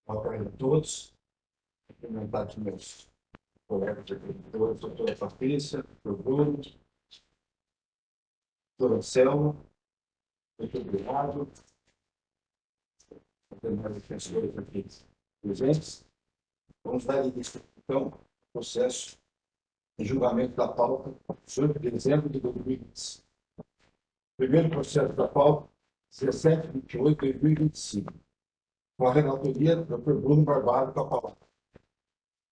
Boa tarde a todos. Cumprimentar aqui meus colegas de todos, doutora Patrícia, doutor Bruno, doutor Anselmo, muito obrigado. Mais defensores aqui presentes. Vamos dar início, então, ao processo de julgamento da pauta, 18 de dezembro de 2020. Primeiro processo da pauta, 1728 de 2025. Com a relatoria do Dr. Bruno Barbado, com a palavra.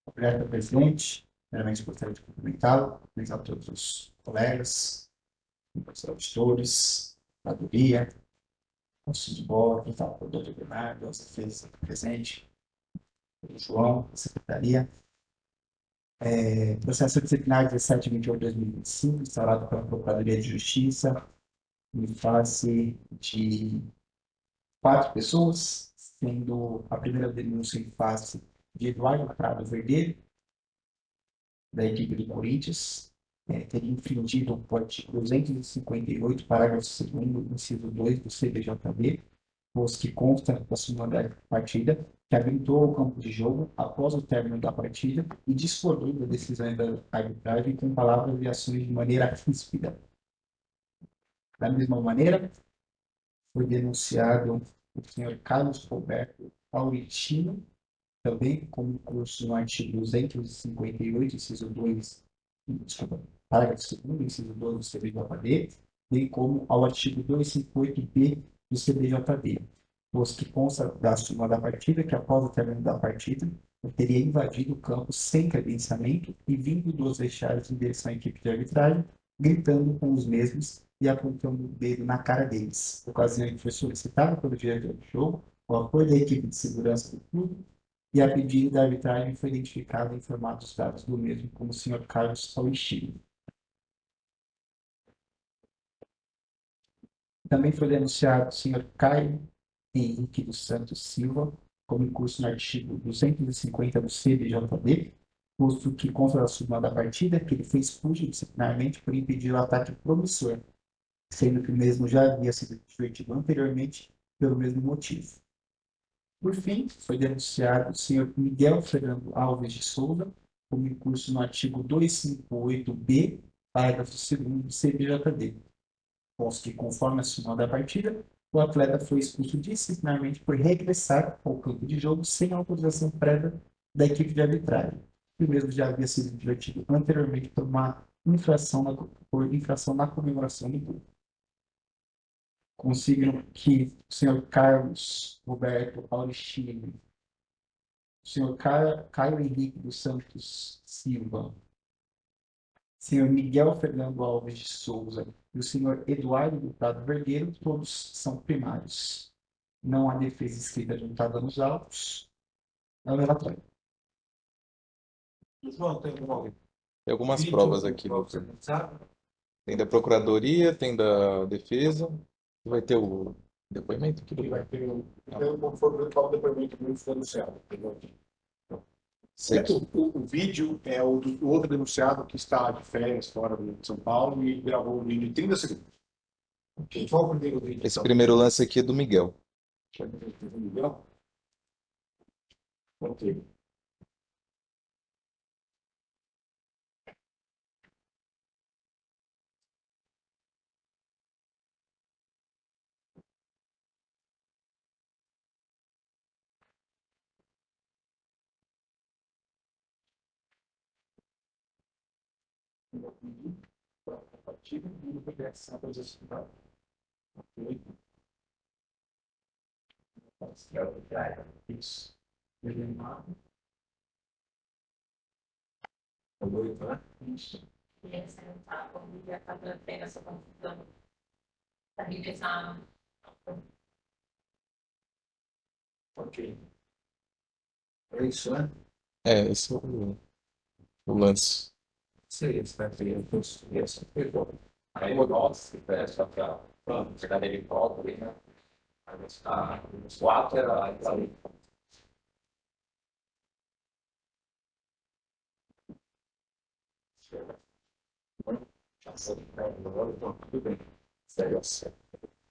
Obrigado, presidente. Primeiramente, gostaria de cumprimentá-lo, cumprimentar todos os colegas, os auditores, a adoria, o de bola, quem está o doutor Bernardo, as defesas presente, o João, a secretaria. Processo disciplinar 1728/2025, instaurado pela Procuradoria de Justiça, em face de 4 pessoas, sendo a primeira denúncia em face de Eduardo Prado Verdelho, da equipe do Corinthians, teria infringido o artigo 258, parágrafo 2º, inciso 2 do CBJB, pois que consta da súmula da partida, que habilitou o campo de jogo após o término da partida e discordou da decisão da arbitragem com palavras e ações de maneira ríspida. Da mesma maneira, foi denunciado o senhor Carlos Roberto Auritino, também como curso no artigo 258, inciso 2, desculpa, parágrafo 2º, inciso 2 do CBJD, bem como ao artigo 258-B do CBJD, pois que consta da súmula da partida que, após o término da partida, eu teria invadido o campo sem credenciamento e vindo dos vestiários em direção à equipe de arbitragem, gritando com os mesmos e apontando o dedo na cara deles, ocasião em que foi solicitado pelo diretor do jogo o apoio da equipe de segurança do clube e a pedido da arbitragem foi identificado e informado os dados do mesmo como o Sr. Carlos Paulistinho. Também foi denunciado o Sr. Caio Henrique dos Santos Silva, como incurso no artigo 250 do CBJD, posto que consta da súmula da partida que ele foi expulso disciplinarmente por impedir o ataque promissor, sendo que o mesmo já havia sido divertido anteriormente pelo mesmo motivo. Por fim, foi denunciado o senhor Miguel Fernando Alves de Souza, como incurso no artigo 258-B, parágrafo 2º do CBJD, posto que, conforme a súmula da partida, o atleta foi expulso disciplinarmente por regressar ao campo de jogo sem autorização prévia da equipe de arbitragem. O mesmo já havia sido advertido anteriormente por uma infração na comemoração do gol. Consigo que o senhor Carlos Roberto Auristino, o senhor Caio Henrique dos Santos Silva, o senhor Miguel Fernando Alves de Souza e o senhor Eduardo do Prado Vergueiro, todos são primários. Não há defesa escrita juntada nos autos. É o relatório. João, tem alguma Tem algumas provas aqui, doutor. Tem da Procuradoria, tem da Defesa. Vai ter o depoimento aqui. Vai ter conforme o depoimento do denunciado. Certo. O vídeo é o do outro denunciado que está de férias fora de São Paulo e gravou o vídeo em 30 segundos. Qual o primeiro vídeo? Esse primeiro lance aqui é do Miguel. Miguel? Ok. Partido e regressar para os cidades. Ok. Isso. Né? Isso. E essa não está como já está tendo essa confusão da regressar. Ok. É isso, né? É, esse é o lance. Seria esse daqui, esse pegou. Aí o nosso, que parece só que a cadeira de volta ali, né? Aí está, os quatro era ali. Tudo bem. Sério.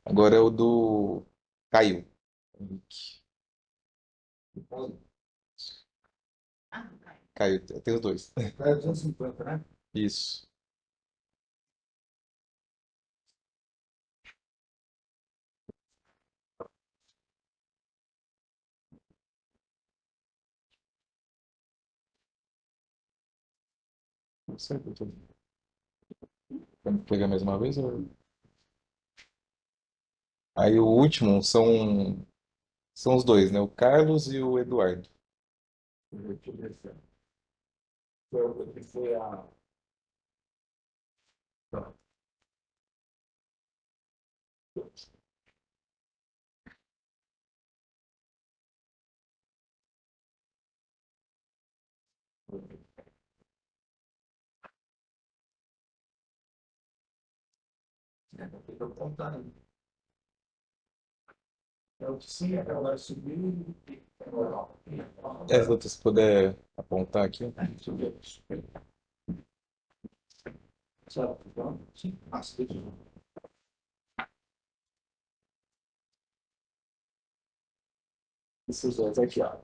Agora é o do Caio Henrique. Ah, não cai. Caiu, tem os dois. É 250, né? Isso. Não sei, vamos pegar mais uma vez? Aí o último são os dois, né? O Carlos e o Eduardo. Deixa eu ver se foi a. Tá. Estou contando. É o que sim, agora subiu. Se puder apontar aqui. Deixa eu ver. Sabe? Então, sim. Deixa eu ver. Esses dois aqui, ó.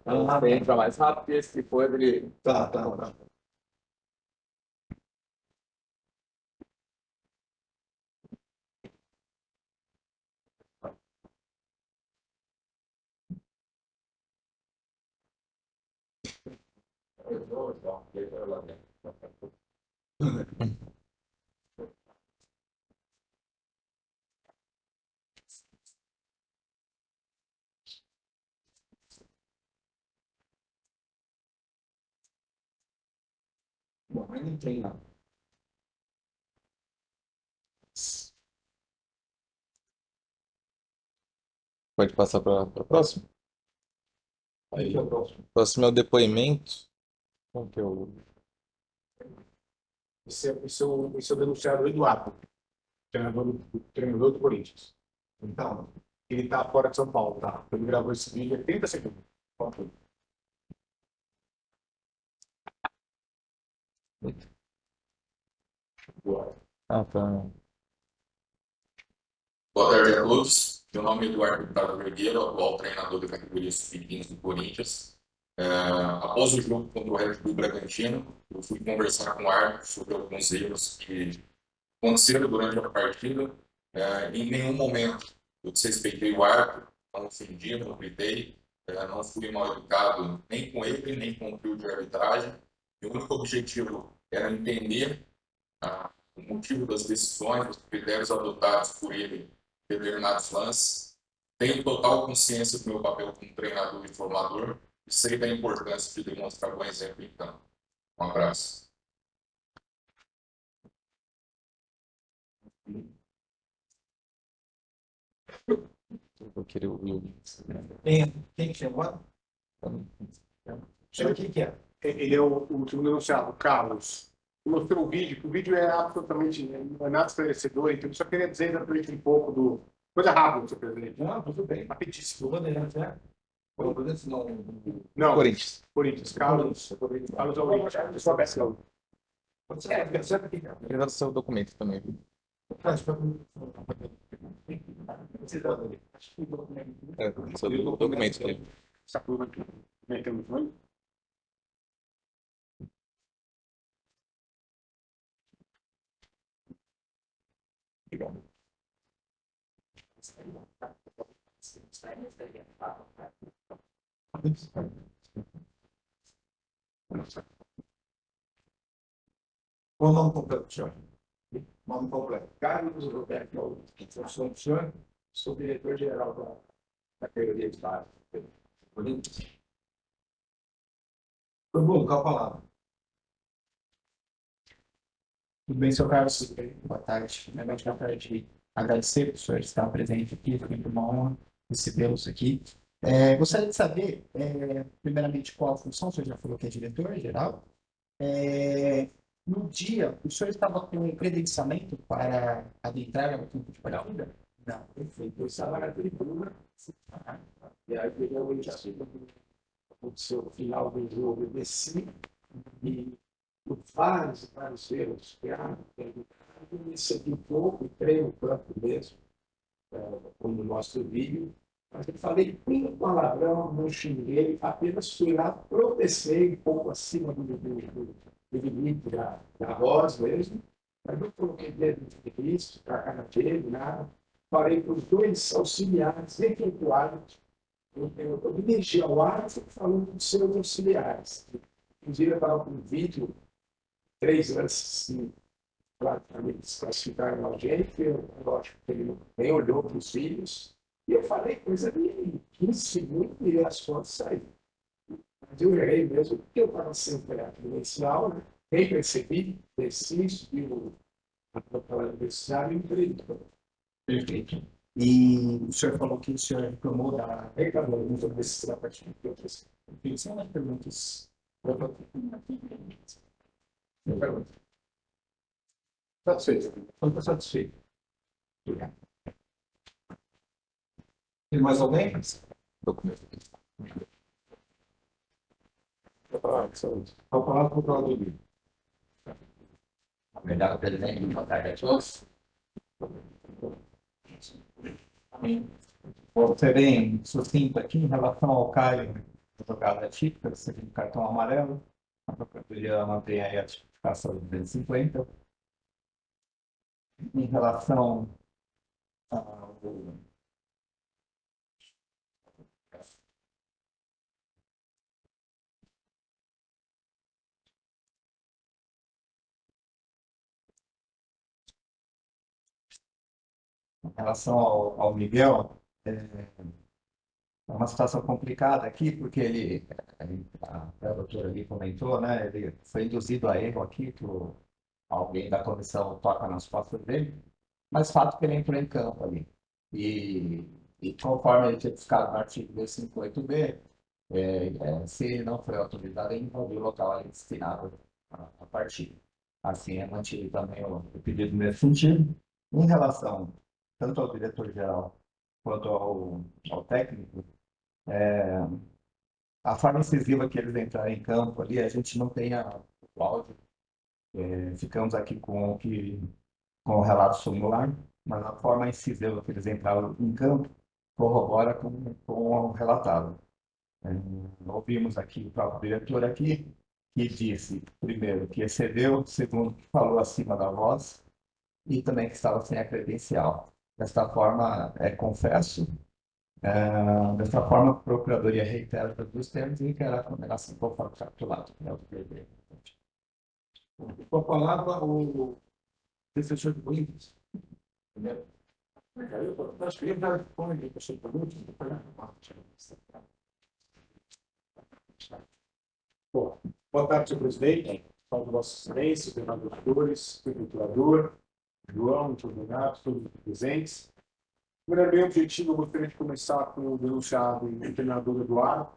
Entra mais rápido, esse que for, ele. Tá. Bom, mas não tem nada. Pode passar para a próxima? Aí, o próximo. Próximo é o depoimento. Qual que é o... Esse é o denunciado Eduardo, treinador do Corinthians. Então, Ele está fora de São Paulo, tá? Ele gravou esse vídeo há 30 segundos. Ah, tá. Boa tarde a todos. Meu nome é Eduardo Prado Vergueiro, atual treinador da categoria sub-15 do Corinthians. Após o jogo contra o Red Bull Bragantino, eu fui conversar com o árbitro sobre alguns erros que aconteceram durante a partida. Em nenhum momento eu desrespeitei o árbitro, não ofendi, não gritei, não fui mal educado nem com ele, nem com o trio de arbitragem. Meu único objetivo era entender o motivo das decisões, os critérios adotados por ele em determinados lances. Tenho total consciência do meu papel como treinador e formador e sei da importância de demonstrar bom exemplo em campo. Um abraço. Eu queria o... quem chamou? Isso aqui que é. Ele é o último denunciado, o Carlos. Mostrou o vídeo, que o vídeo é absolutamente não é nada esclarecedor, então eu só queria dizer exatamente um pouco do. Coisa rápida, seu presidente. Não, tudo bem. Rapidíssimo. Bandeirantes, né? O Bandeirantes não. Não, Corinthians. Corinthians. Carlos Augusto. Só peça. Pode ser, percebe que Eu queria dar o seu documento também. faz para É, o seu documento também. Essa curva aqui. Metemos muito. o nome completo, senhor. Nome completo. Carlos Roberto Concepção do senhor, sou diretor-geral da Categoria de Estado. Foi bom, com a palavra. Tudo bem, seu Carlos? Tudo bem? Boa tarde. Primeiramente, gostaria de agradecer por o senhor estar presente aqui. Foi muito uma honra recebê-los aqui. Gostaria de saber, primeiramente, qual a função. O senhor já falou que é diretor-geral. No dia, o senhor estava com credenciamento para adentrar ao campo de partida? Não, perfeito. Eu estava na tribuna. E aí, finalmente, aconteceu o final do jogo, eu desci e vários erros que me segui um pouco, entrei no campo mesmo, como mostra o vídeo, Mas eu falei um palavrão, não xinguei, apenas fui lá, protestei um pouco acima do limite da voz mesmo, mas não coloquei dedo de Cristo, para a cara dele, nada. Falei para os dois auxiliares efetuados, eu me dirigi ao árbitro falando com os seus auxiliares. Inclusive, eu estava com um vídeo, 3 antes de praticamente desclassificar alguém, que eu acho que ele nem olhou para os filhos, e eu falei coisa de 15 segundos e as fotos saíram. Mas eu errei mesmo, porque eu estava sempre credencial, né? Nem percebi, desci, subi pela universidade e entrei. Perfeito. E o senhor falou que o senhor reclamou da reclamou desses da parte de outras. São as perguntas. Satisfeito. Estou satisfeito. Obrigado. Tem mais alguém? Documento. Vou falar para o Claudio. Obrigado, presidente. Boa tarde a todos. Vou ser bem sucinto aqui em relação ao Caio, jogada típica, do segundo cartão amarelo. A Procuradoria mantém aí a tipificação de 250. Em relação ao ao Miguel, é uma situação complicada aqui, porque a doutora ali comentou, né? Ele foi induzido a erro aqui, que alguém da comissão toca nas costas dele, mas fato que ele entrou em campo ali. E conforme ele tinha buscado no artigo 258b, se ele não foi autorizado, ele invadiu o local ali destinado à partida. Assim, é mantido também o pedido nesse sentido. Em relação tanto ao diretor-geral quanto ao técnico, a forma incisiva que eles entraram em campo ali, a gente não tem o áudio. Ficamos aqui com o relato singular, mas a forma incisiva que eles entraram em campo corrobora com o relatado. Ouvimos aqui o próprio diretor aqui, que disse, primeiro, que excedeu, segundo, que falou acima da voz, e também que estava sem a credencial. Desta forma, confesso, desta forma, a Procuradoria reitera todos os termos e requer a condenação conforme capitulado. Com a palavra, o defensor do Corinthians. Entendeu? Eu acho que ele já responde, deixa eu boa tarde, senhor presidente, salve Vossa Excelência, governadores, procurador, João, muito obrigado, todos os presentes. Primeiro, meu objetivo, eu gostaria de começar com o denunciado e treinador Eduardo,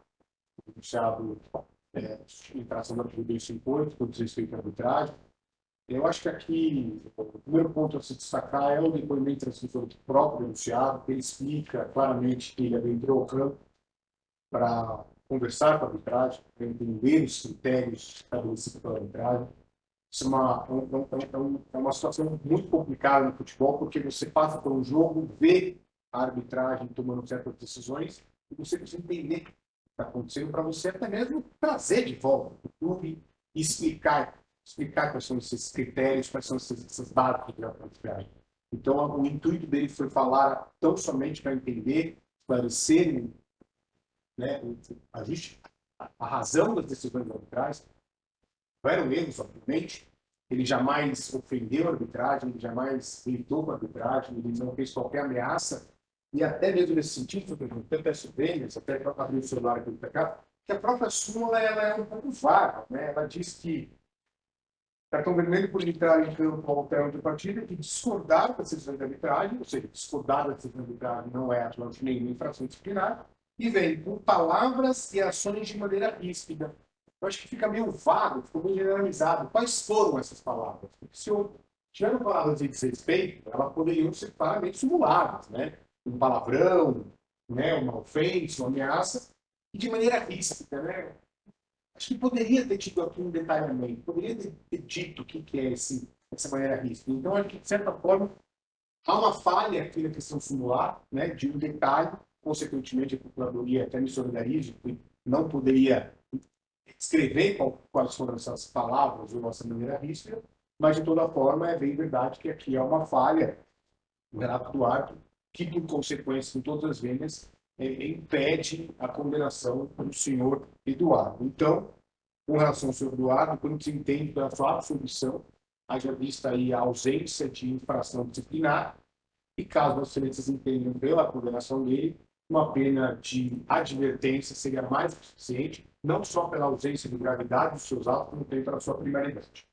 denunciado em tração da artigo 258, com respeito à arbitragem. Eu acho que aqui o primeiro ponto a se destacar é o depoimento do próprio denunciado, que ele explica claramente que ele adentrou ao campo para conversar com a arbitragem, para entender os critérios estabelecidos pela arbitragem. Isso é uma situação muito complicada no futebol, porque você passa por um jogo, vê a arbitragem tomando certas decisões, e você precisa entender o que está acontecendo para você até mesmo trazer de volta para o clube e explicar quais são esses critérios, quais são essas datas da arbitragem. Então, o intuito dele foi falar tão somente para entender, esclarecer, né, a razão das decisões arbitrais. Não eram erros, obviamente. Ele jamais ofendeu a arbitragem, ele jamais gritou com a arbitragem, ele não fez qualquer ameaça. E até mesmo nesse sentido, eu peço bem, até para abrir o celular aqui para cá, que a própria súmula ela é um pouco vaga. Né? Ela diz que cartão vermelho por entrar em campo ao termo de partida e discordar das decisões de arbitragem, ou seja, discordar da decisão de arbitragem não é atuante nenhuma infração disciplinar, e vem com palavras e ações de maneira ríspida. Eu acho que fica meio vago, ficou meio generalizado. Quais foram essas palavras? Porque se tiveram palavras de desrespeito, elas poderiam ser claramente simuladas, né? Um palavrão, né? Uma ofensa, uma ameaça, e de maneira ríspida, né? Acho que poderia ter tido aqui um detalhamento, poderia ter dito o que é essa maneira ríspida. Então, acho que, de certa forma, há uma falha aqui na questão simular, né? De um detalhe, consequentemente, a Procuradoria até me solidariza, que não poderia escrever quais foram essas palavras ou essa maneira ríspida, mas, de toda forma, é bem verdade que aqui há uma falha do Renato Duarte, que, por consequência, em todas as vezes, impede a condenação do senhor Eduardo. Então, com relação ao senhor Eduardo, quando se entende pela sua absolvição, haja vista aí a ausência de infração disciplinar, e caso as excelências entendam pela condenação dele, uma pena de advertência seria mais que suficiente, não só pela ausência de gravidade dos seus atos, como também pela sua primaridade.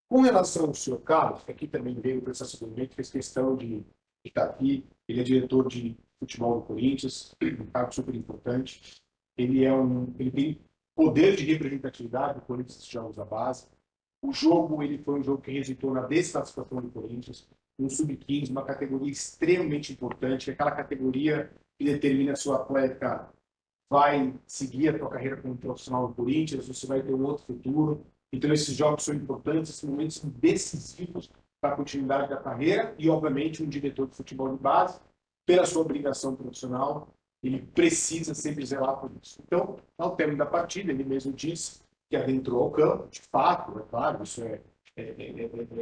Com relação ao senhor Carlos, que aqui também veio para esse assessoramento, fez questão de estar aqui, ele é diretor de futebol do Corinthians, um cargo super importante, ele tem poder de representatividade do Corinthians nos jogos da base. O jogo, ele foi um jogo que resultou na desclassificação do Corinthians, um sub-15, uma categoria extremamente importante, aquela categoria que determina se o atleta vai seguir a sua carreira como profissional no Corinthians, ou se vai ter um outro futuro. Então, esses jogos são importantes, esses momentos são decisivos para a continuidade da carreira e, obviamente, um diretor de futebol de base, pela sua obrigação profissional, ele precisa sempre zelar por isso. Então, ao término da partida, ele mesmo disse que adentrou ao campo, de fato, é claro, isso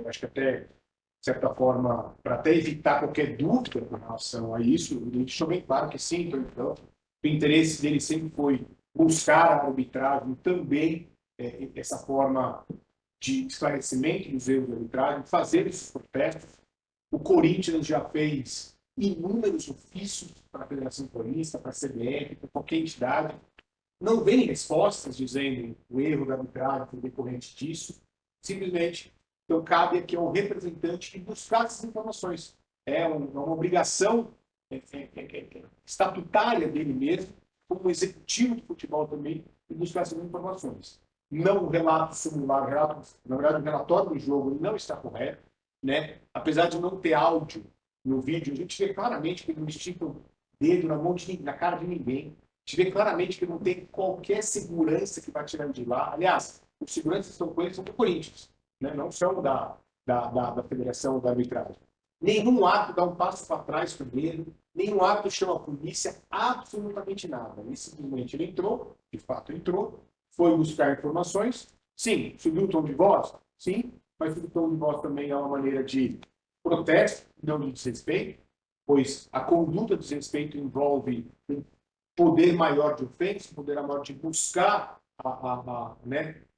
acho que até, de certa forma, para até evitar qualquer dúvida com relação a isso, ele deixou bem claro que sim, então, o interesse dele sempre foi buscar a arbitragem também, essa forma de esclarecimento dos erros da arbitragem, fazer esses protestos. O Corinthians já fez inúmeros ofícios para a Federação Paulista, para a CBF, para qualquer entidade. Não vem respostas dizendo o erro da arbitragem foi decorrente disso. Simplesmente, então, cabe aqui ao representante buscar essas informações. É uma obrigação estatutária dele mesmo, como executivo de futebol também, de buscar essas informações. Não o relato simular, na verdade, o relatório do jogo ele não está correto, né? Apesar de não ter áudio no vídeo, a gente vê claramente que ele não estica o dedo na cara de ninguém. A gente vê claramente que não tem qualquer segurança que vai tirar ele de lá. Aliás, os seguranças estão com eles são do Corinthians, né? Não são da Federação da Arbitragem. Nenhum ato dá um passo para trás primeiro, nenhum ato chama a polícia, absolutamente nada. Ele simplesmente ele entrou, de fato entrou, foi buscar informações, sim, subiu o tom de voz, sim, mas subir o tom de voz também é uma maneira de protesto, não de desrespeito, pois a conduta de desrespeito envolve um poder maior de ofensa, um poder maior de buscar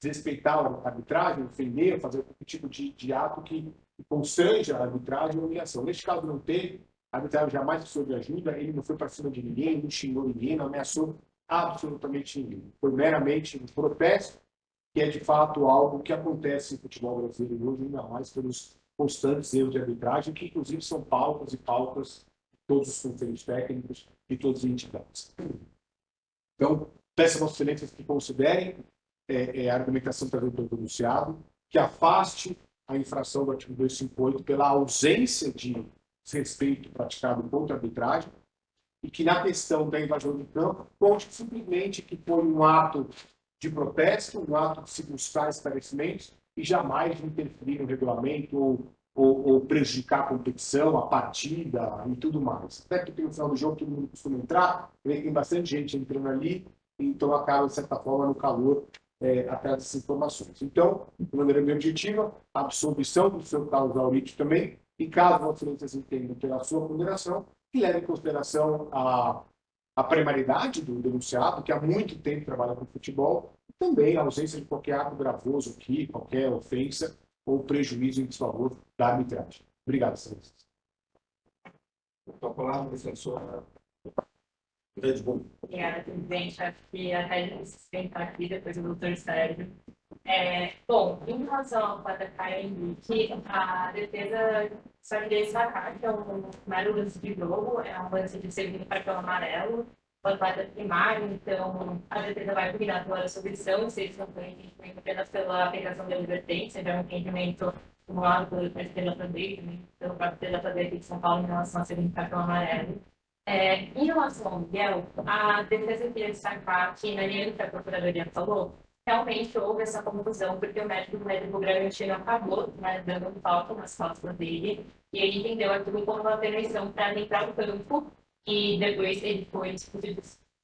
desrespeitar a arbitragem, ofender, fazer qualquer tipo de ato que constrange a arbitragem ou a humilhação. Neste caso não teve, a arbitragem jamais precisou de ajuda, ele não foi para cima de ninguém, não xingou ninguém, não ameaçou absolutamente ninguém. Foi meramente um protesto, que é de fato algo que acontece no futebol brasileiro hoje, ainda mais pelos constantes erros de arbitragem, que inclusive são pautas e pautas de todos os conselhos técnicos e todas as entidades. Então, peço a Vossa Excelência que considerem a argumentação trazida pelo denunciado, que afaste a infração do artigo 258 pela ausência de desrespeito praticado contra a arbitragem, e que na questão da invasão de campo, conste simplesmente que foi um ato de protesto, um ato de se buscar esclarecimentos e jamais de interferir no regulamento ou prejudicar a competição, a partida e tudo mais. Até porque no final do jogo todo mundo costuma entrar, tem bastante gente entrando ali, então acaba, de certa forma, no calor atrás dessas informações. Então, de maneira bem objetiva, a absolvição do seu Carlos Aurítio também, e caso as excelências entendam pela sua condenação, que leve em consideração a primaridade do denunciado, que há muito tempo trabalha com futebol, e também a ausência de qualquer ato gravoso aqui, qualquer ofensa ou prejuízo em desfavor da arbitragem. Obrigado, excelências. Com a palavra, defensor. Obrigada, presidente. Acho que até a gente se sentar aqui, depois do doutor Sérgio. Bom, em relação ao Patacai Henrique, a defesa só queria destacar que é um mero lance de jogo, é um lance de segundo cartão amarelo, o atleta primário, então a defesa vai cuidar pela submissão, se eles não têm entendimento apenas pela aplicação da advertência, já é um entendimento simulado pelo presidente da FADEI, pelo próprio da FADEI de São Paulo em relação ao segundo cartão amarelo. Em relação ao Miguel, a defesa queria destacar que, na linha do que a Procuradoria falou, realmente houve essa confusão, porque o médico do Bragantino acabou dando falta nas costas dele, e ele entendeu aquilo como uma permissão para entrar no campo e depois ele foi discutido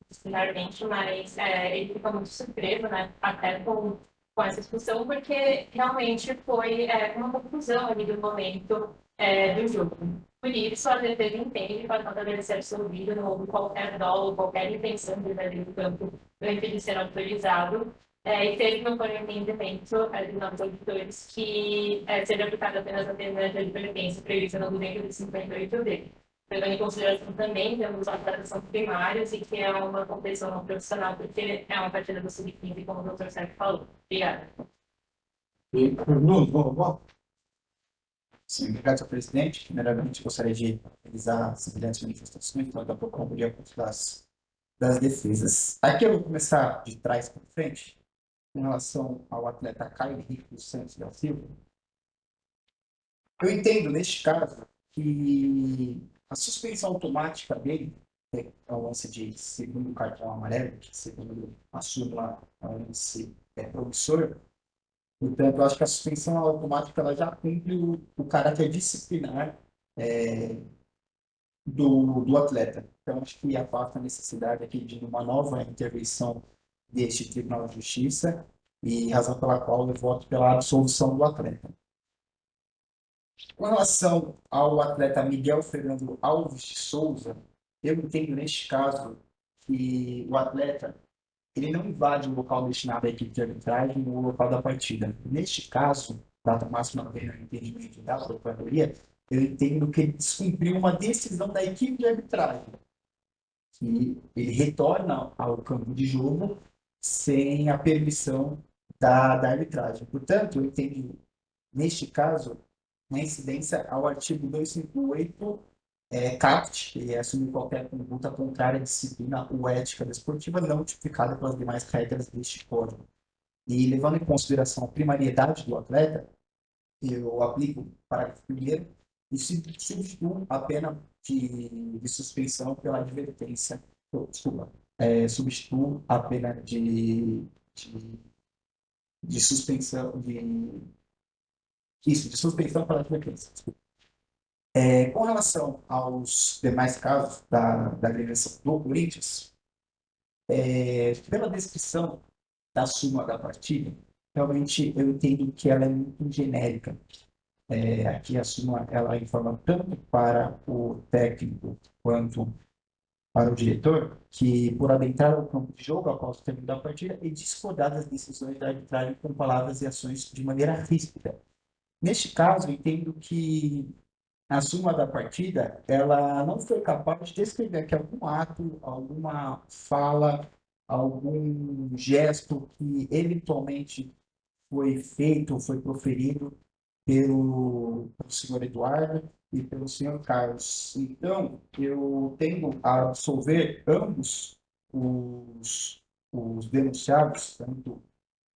disciplinarmente, mas ele fica muito surpreso, né, até com essa discussão, porque realmente foi uma conclusão ali do momento do jogo. Por isso, a defesa entende que a falta deve ser absolvida, não houve qualquer dolo, qualquer intenção de ir no campo antes de ser autorizado. E teve no entendimento dos nossos auditores que seja aplicada apenas a pena de advertência prevista no 258D. Levando em consideração também que ambos atletas são primários e que é uma competição não profissional, porque é uma partida do Sub-15, como o Dr. Sérgio falou. Obrigada. E, Bruno, vamos lá. Sim, obrigado, senhor presidente. Primeiramente, gostaria de realizar as semelhantes manifestações, então, da Procuradoria das Defesas. Aqui eu vou começar de trás para frente, em relação ao atleta Caio Henrique dos Santos da Silva. Eu entendo, neste caso, que a suspensão automática dele, é o lance de segundo cartão amarelo, que segundo a súmula é um lance promissor. Portanto, eu acho que a suspensão automática ela já cumpre o caráter disciplinar do atleta. Então, acho que afasta a necessidade aqui de uma nova intervenção deste Tribunal de Justiça e razão pela qual eu voto pela absolvição do atleta. Com relação ao atleta Miguel Fernando Alves de Souza, eu entendo neste caso que o atleta ele não invade o local destinado à equipe de arbitragem ou o local da partida. Neste caso, data máxima pena no entendimento da Procuradoria, eu entendo que ele descumpriu uma decisão da equipe de arbitragem. E ele retorna ao campo de jogo sem a permissão da arbitragem. Portanto, eu entendo, neste caso, a incidência ao artigo 258 CAPT, que assume qualquer conduta contrária à disciplina ou ética desportiva não tipificada pelas demais regras deste código. E levando em consideração a primariedade do atleta, eu aplico o parágrafo 1º e substituo a pena de suspensão pela advertência. Desculpa, substituo a pena de suspensão de suspensão pela advertência. Desculpa. Com relação aos demais casos da agressão do Corinthians, pela descrição da súmula da partida, realmente eu entendo que ela é muito genérica. Aqui a súmula ela informa tanto para o técnico quanto para o diretor que, por adentrar ao campo de jogo após o término da partida e discordar das decisões da arbitragem com palavras e ações de maneira ríspida. Neste caso, eu entendo que a súmula da partida, ela não foi capaz de descrever que algum ato, alguma fala, algum gesto que eventualmente foi feito, foi proferido pelo senhor Eduardo e pelo senhor Carlos. Então, eu tendo a absolver ambos os denunciados, tanto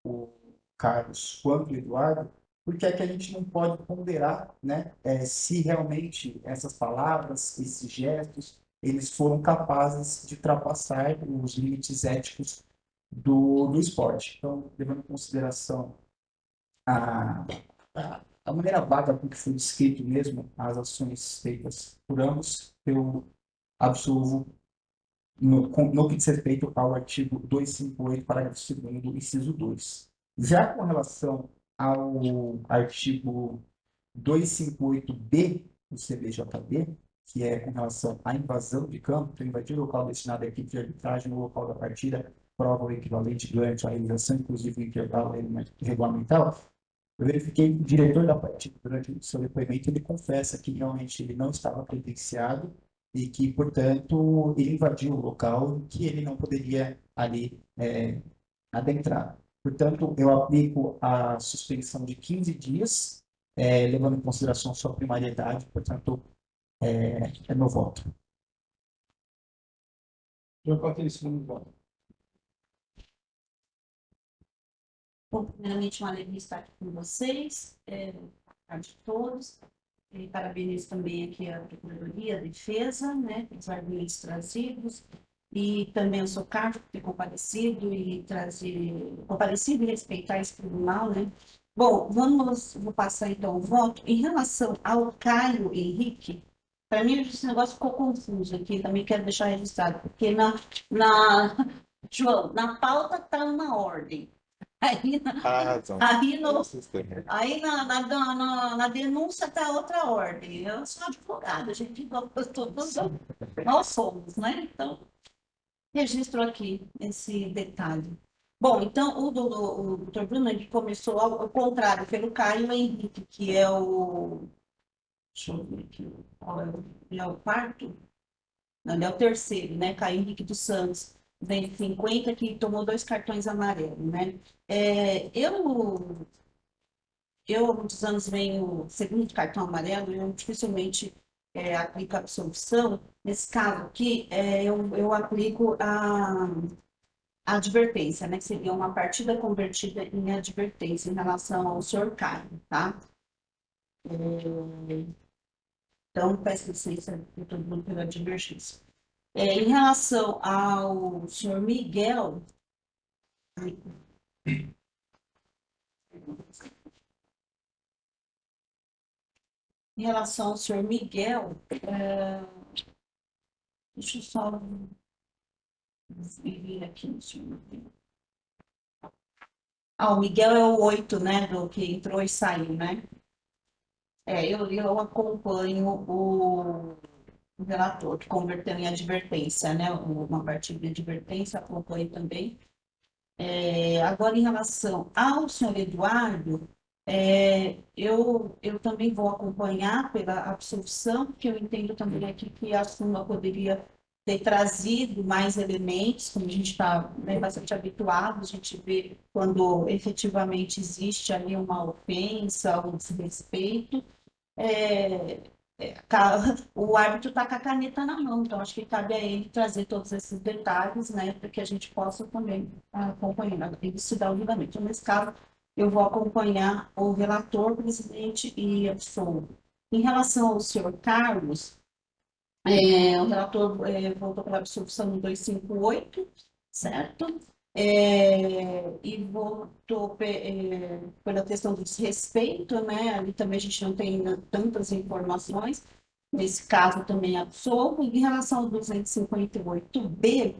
o Carlos quanto o Eduardo, porque é que a gente não pode ponderar, né, se realmente essas palavras, esses gestos, eles foram capazes de ultrapassar os limites éticos do esporte. Então, levando em consideração a maneira vaga com que foi descrito mesmo as ações feitas por ambos, eu absolvo no que diz respeito ao artigo 258, parágrafo 2º, inciso 2. Já com relação ao artigo 258B do CBJB, que é com relação à invasão de campo, então invadir o local destinado à equipe de arbitragem no local da partida, prova o equivalente durante a realização, inclusive o intervalo regulamentar, eu verifiquei que o diretor da partida, durante o seu depoimento, ele confessa que realmente ele não estava credenciado e que, portanto, ele invadiu o local que ele não poderia ali adentrar. Portanto, eu aplico a suspensão de 15 dias, levando em consideração sua primariedade, portanto, é meu voto. Eu coloquei esse segundo voto. Bom, primeiramente, uma alegria estar aqui com vocês, de todos. E parabenizo também aqui a Procuradoria, a Defesa, né, pelos argumentos trazidos. E também o seu Carlos por ter comparecido e respeitar esse tribunal, né. Bom, vou passar então o voto. Em relação ao Caio Henrique, Para mim, esse negócio ficou confuso aqui, também quero deixar registrado, porque João, na pauta está uma ordem. Aí, Ah, razão. aí, no, Sistema. aí na denúncia está outra ordem. Eu sou advogada, a gente todos nós somos, né? Então, registro aqui esse detalhe. Bom, então o doutor Bruno ele começou ao contrário, pelo Caio Henrique, que é o. Deixa eu ver aqui. Qual é ele é o quarto? Não, ele é o terceiro, né? Caio Henrique dos Santos, vem 50, que tomou 2 cartões amarelos, né? Eu há muitos anos venho, segundo cartão amarelo, eu dificilmente aplico a absolvição. Nesse caso aqui, eu aplico a advertência, né? Que seria uma partida convertida em advertência em relação ao senhor Caio, tá? Então, peço licença por todo mundo pela divergência. Em relação ao senhor Miguel, em relação ao senhor Miguel, deixa eu só vir aqui no senhor Miguel. Ah, o Miguel é o 8, né, do que entrou e saiu, né? Eu acompanho o relator, que converteu em advertência, né? Uma partida de advertência, acompanho também. Agora, em relação ao senhor Eduardo, eu também vou acompanhar pela absolução, porque eu entendo também aqui que a súmula poderia ter trazido mais elementos, como a gente está, né, bastante habituado, a gente vê quando efetivamente existe ali uma ofensa, um desrespeito, é, o árbitro está com a caneta na mão, então acho que cabe a ele trazer todos esses detalhes, né, para que a gente possa também acompanhar, elucidar o julgamento. Então, nesse caso, eu vou acompanhar o relator, presidente e absolvo. Em relação ao senhor Carlos, o relator voltou para a absolvição no 258, certo? E votou pela questão do desrespeito, né? Ali também a gente não tem tantas informações. Nesse caso também absolvo. Em relação ao 258B,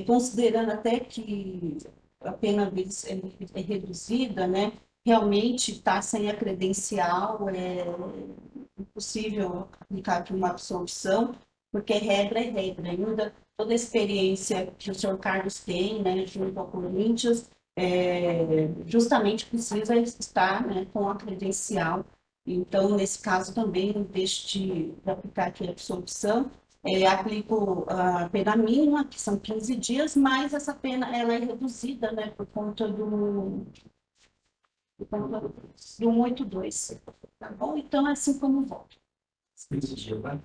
considerando até que a pena deles é reduzida, né? Realmente está sem a credencial, é impossível aplicar aqui uma absolvição, porque regra é regra. Ainda toda a experiência que o senhor Carlos tem, né, junto ao Corinthians, justamente precisa estar, né, com a credencial. Então, nesse caso também, deixo de aplicar aqui a absolvição. Aplico a pena mínima, que são 15 dias, mas essa pena ela é reduzida, né, por conta do 182. Tá bom? Então, é assim como volta. 15 dias, né?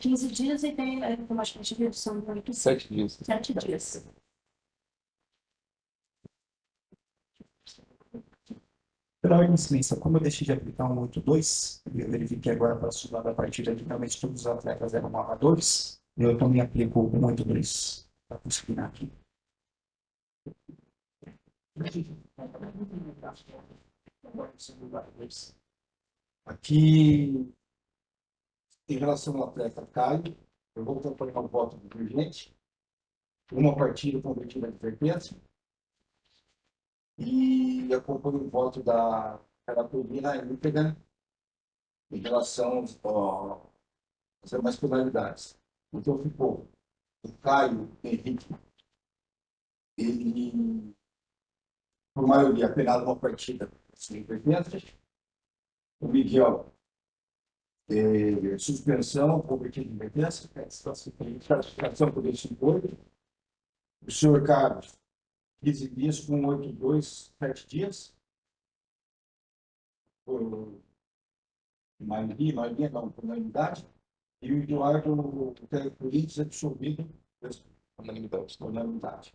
15 dias e tem automaticamente redução de 8 7 dias. 7 dias. Pela ordem de silêncio, como eu deixei de aplicar 182, eu verifiquei agora para estudar da partida que realmente todos os atletas eram amadores, eu também aplico 182 para disciplinar aqui. Aqui, em relação ao atleta Caio, eu vou acompanhar o voto do dirigente, uma partida convertida em advertência, e acompanho o voto da Carapulina íntegra em relação às demais penalidades. Então ficou o Caio Henrique, ele, por maioria, penado uma partida sem advertência. O Miguel, suspensão, convertida em advertência, classificação por esse impor. O senhor Carlos, 15 dias com 82, 7 dias. Por maioria não, por unanimidade. E o Eduardo, o Corinthians, absolvido Unanimidade. por unanimidade.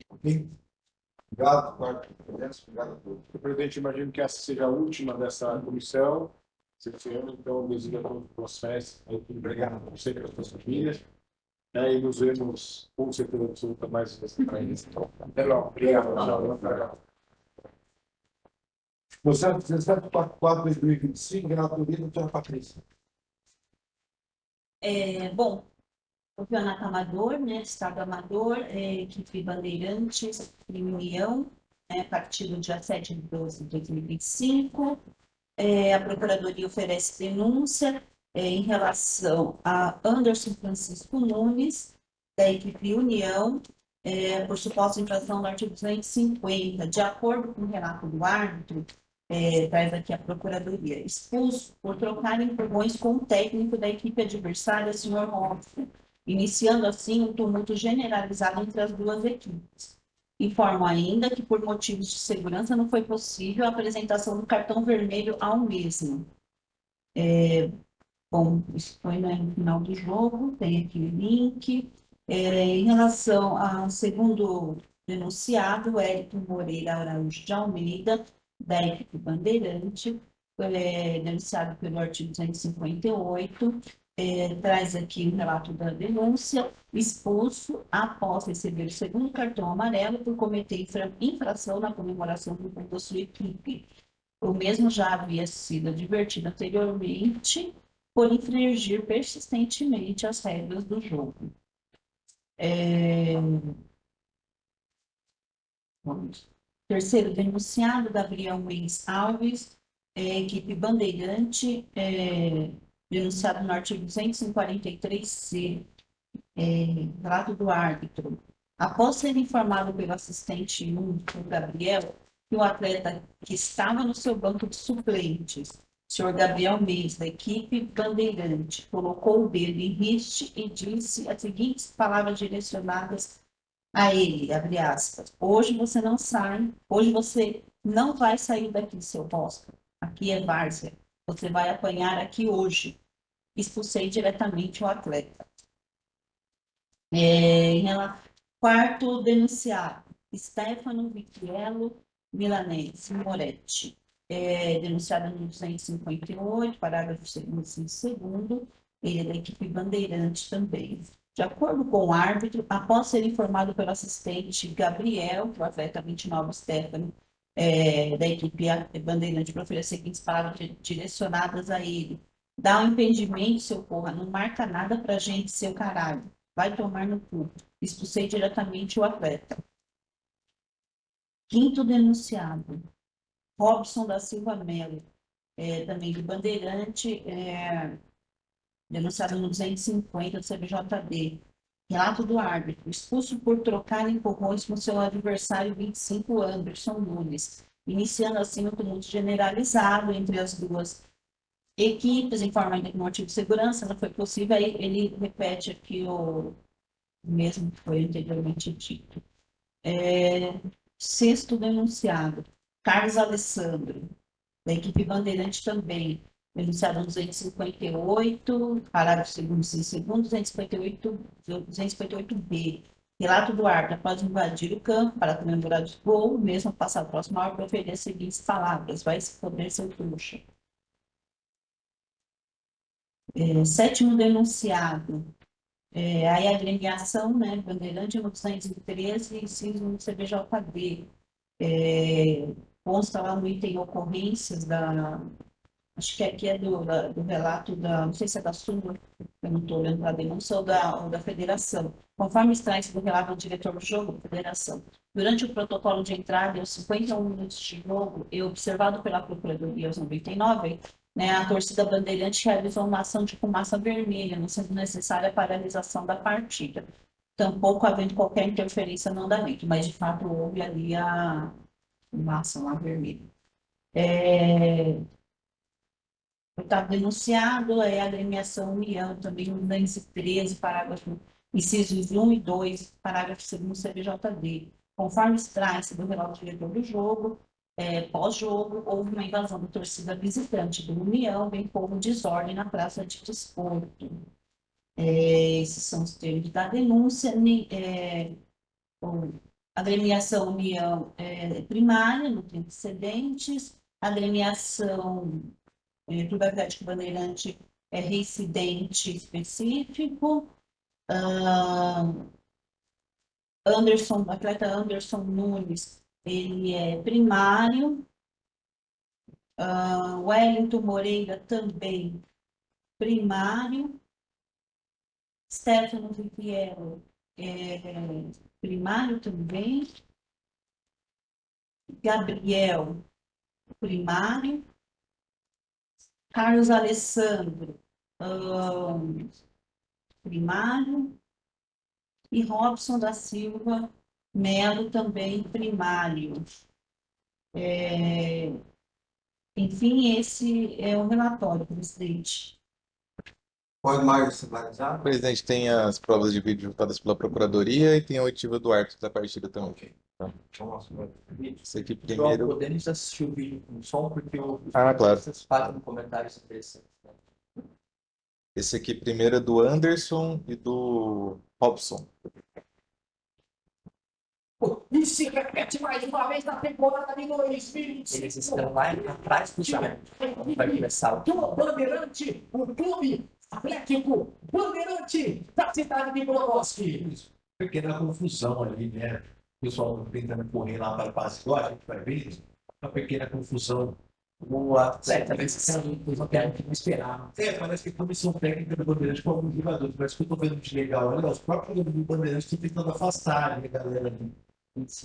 Ok? Obrigado, Eduardo, pela presença. Obrigado a todos. Presidente, imagino que essa seja a última dessa comissão. Esse ano, então, desejo a todos boas festas. Obrigado a você e a suas famílias. E nos vemos com certeza absoluta mais vezes. Até logo. Obrigado. Tchau. Processo 1744/2025, relatoria da doutora Patrícia. Bom, campeonato amador, né? Estado amador, equipe Bandeirantes e União, a partir do dia 7/12/2025. A Procuradoria oferece denúncia em relação a Anderson Francisco Nunes, da equipe União, por suposta infração do artigo 250. De acordo com o relato do árbitro, traz aqui a Procuradoria, expulso por trocar empurrões com o técnico da equipe adversária, senhor Hoffman, iniciando assim um tumulto generalizado entre as duas equipes. Informa ainda que, por motivos de segurança, não foi possível a apresentação do cartão vermelho ao mesmo. Bom, isso foi no final do jogo, tem aqui o link. Em relação ao segundo denunciado, Wellington Moreira Araújo de Almeida, da equipe Bandeirante, denunciado pelo artigo 258, traz aqui o relato da denúncia, expulso após receber o segundo cartão amarelo por cometer infração na comemoração do gol da sua equipe. O mesmo já havia sido advertido anteriormente por infringir persistentemente as regras do jogo. Terceiro denunciado, Gabriel Mendes Alves, equipe Bandeirante, denunciado no artigo 243C, relato do árbitro. Após ser informado pelo assistente 1, o Gabriel, que o atleta que estava no seu banco de suplentes, o senhor Gabriel Mendes, da equipe Bandeirante, colocou o dedo em riste e disse as seguintes palavras direcionadas a ele, abre aspas, hoje você não vai sair daqui, seu bosta. Aqui é várzea. Você vai apanhar aqui hoje. Expulsei diretamente o atleta. Quarto denunciado, Stefano Vitiello Milanese Moretti, denunciado no 258, parágrafo 2º, ele é da equipe Bandeirante também. De acordo com o árbitro, após ser informado pelo assistente Gabriel, que o atleta 29 Stefano, da equipe Bandeirante, para oferecer seguintes palavras direcionadas a ele: dá um impedimento, seu porra, não marca nada pra gente, seu caralho. Vai tomar no cu. Expulsei diretamente o atleta. Quinto denunciado, Robson da Silva Melo, também de Bandeirante, denunciado no 250 do CBJD. Relato do árbitro, expulso por trocar empurrões com seu adversário 25, Anderson Nunes, iniciando assim um tumulto generalizado entre as duas equipes, informando que no artigo de segurança não foi possível, aí ele repete aqui o mesmo que foi anteriormente dito. Sexto denunciado, Carlos Alessandro, da equipe Bandeirante também, denunciado no 258, parágrafo 2º, 258B. Relato do árbitro, após invadir o campo para comemorar o gol, mesmo passar o próximo árbitro, proferir as seguintes palavras: vai se poder, seu trouxa. Sétimo denunciado, aí a agremiação, né, Bandeirante no 213, inciso no CBJD. Consta lá no item ocorrências acho que aqui é do relato não sei se é da súmula, eu não estou olhando para a denúncia, ou da federação. Conforme extrai-se do relato do diretor do jogo, da federação, durante o protocolo de entrada, aos 51 minutos de jogo, e observado pela Procuradoria aos 99, né, a torcida Bandeirante realizou uma ação de fumaça vermelha, não sendo necessária a paralisação da partida. Tampouco havendo qualquer interferência no andamento, mas de fato houve ali uma ação lá vermelha. Oitavo denunciado é a agremiação União, também no 213, parágrafo, incisos 1 e 2, parágrafo 2º CBJD. Conforme extrai-se do relato diretor do jogo, pós-jogo, houve uma invasão da torcida visitante do União, bem como desordem na praça de desporto. Esses são os termos da denúncia. A agremiação União primária, não tem antecedentes. A agremiação Clube Atlético Bandeirante é reincidente específico. Atleta Anderson Nunes, ele é primário. Wellington Moreira também primário. Stefano Viviero, primário também. Gabriel, primário. Carlos Alessandro, primário. E Robson da Silva Melo, também primário. Enfim, esse é o relatório, presidente. Pode mais sinalizar? Presidente, tem as provas de vídeo voltadas pela Procuradoria e tem a oitiva do árbitro da partida também. Vamos lá. Esse aqui João, primeiro. podemos assistir o vídeo com som, porque eu Claro. vocês fazem um comentário sobre isso. Esse aqui primeiro é do Anderson e do Robson. E se repete mais uma vez na temporada de 2025. Eles estão lá atrás do chão. Vai começar o Do Bandeirante, o Clube Atlético Bandeirante da cidade de Brodowski. Pequena confusão ali, né? O pessoal tentando correr lá para o passe, igual a gente vai ver, uma pequena confusão. o atleta que não esperava. Parece que a comissão técnica do Bandeirante com alguns jogadores, parece que eu estou vendo de legal, olha, os próprios jogadores do Bandeirante estão tentando afastar, né, galera ali.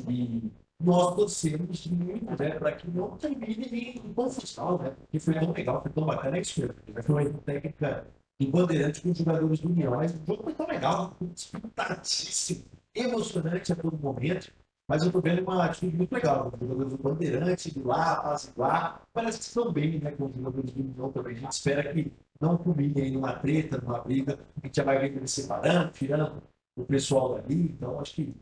E nós torcemos muito, né, para que não termine em confusão, né? Porque foi tão legal, foi tão bacana, é isso mesmo. Foi uma técnica do Bandeirante com os jogadores do União, mas o jogo foi tão legal, disputadíssimo, emocionante a todo momento. Mas eu tô vendo uma atitude muito legal. Os jogadores do Bandeirante, de lá, apaziguar. Parece que estão bem, né? Com os jogadores do União também. A gente espera que não culmine em uma treta, numa briga. A gente já vai ver eles separando, tirando o pessoal dali. Então, acho que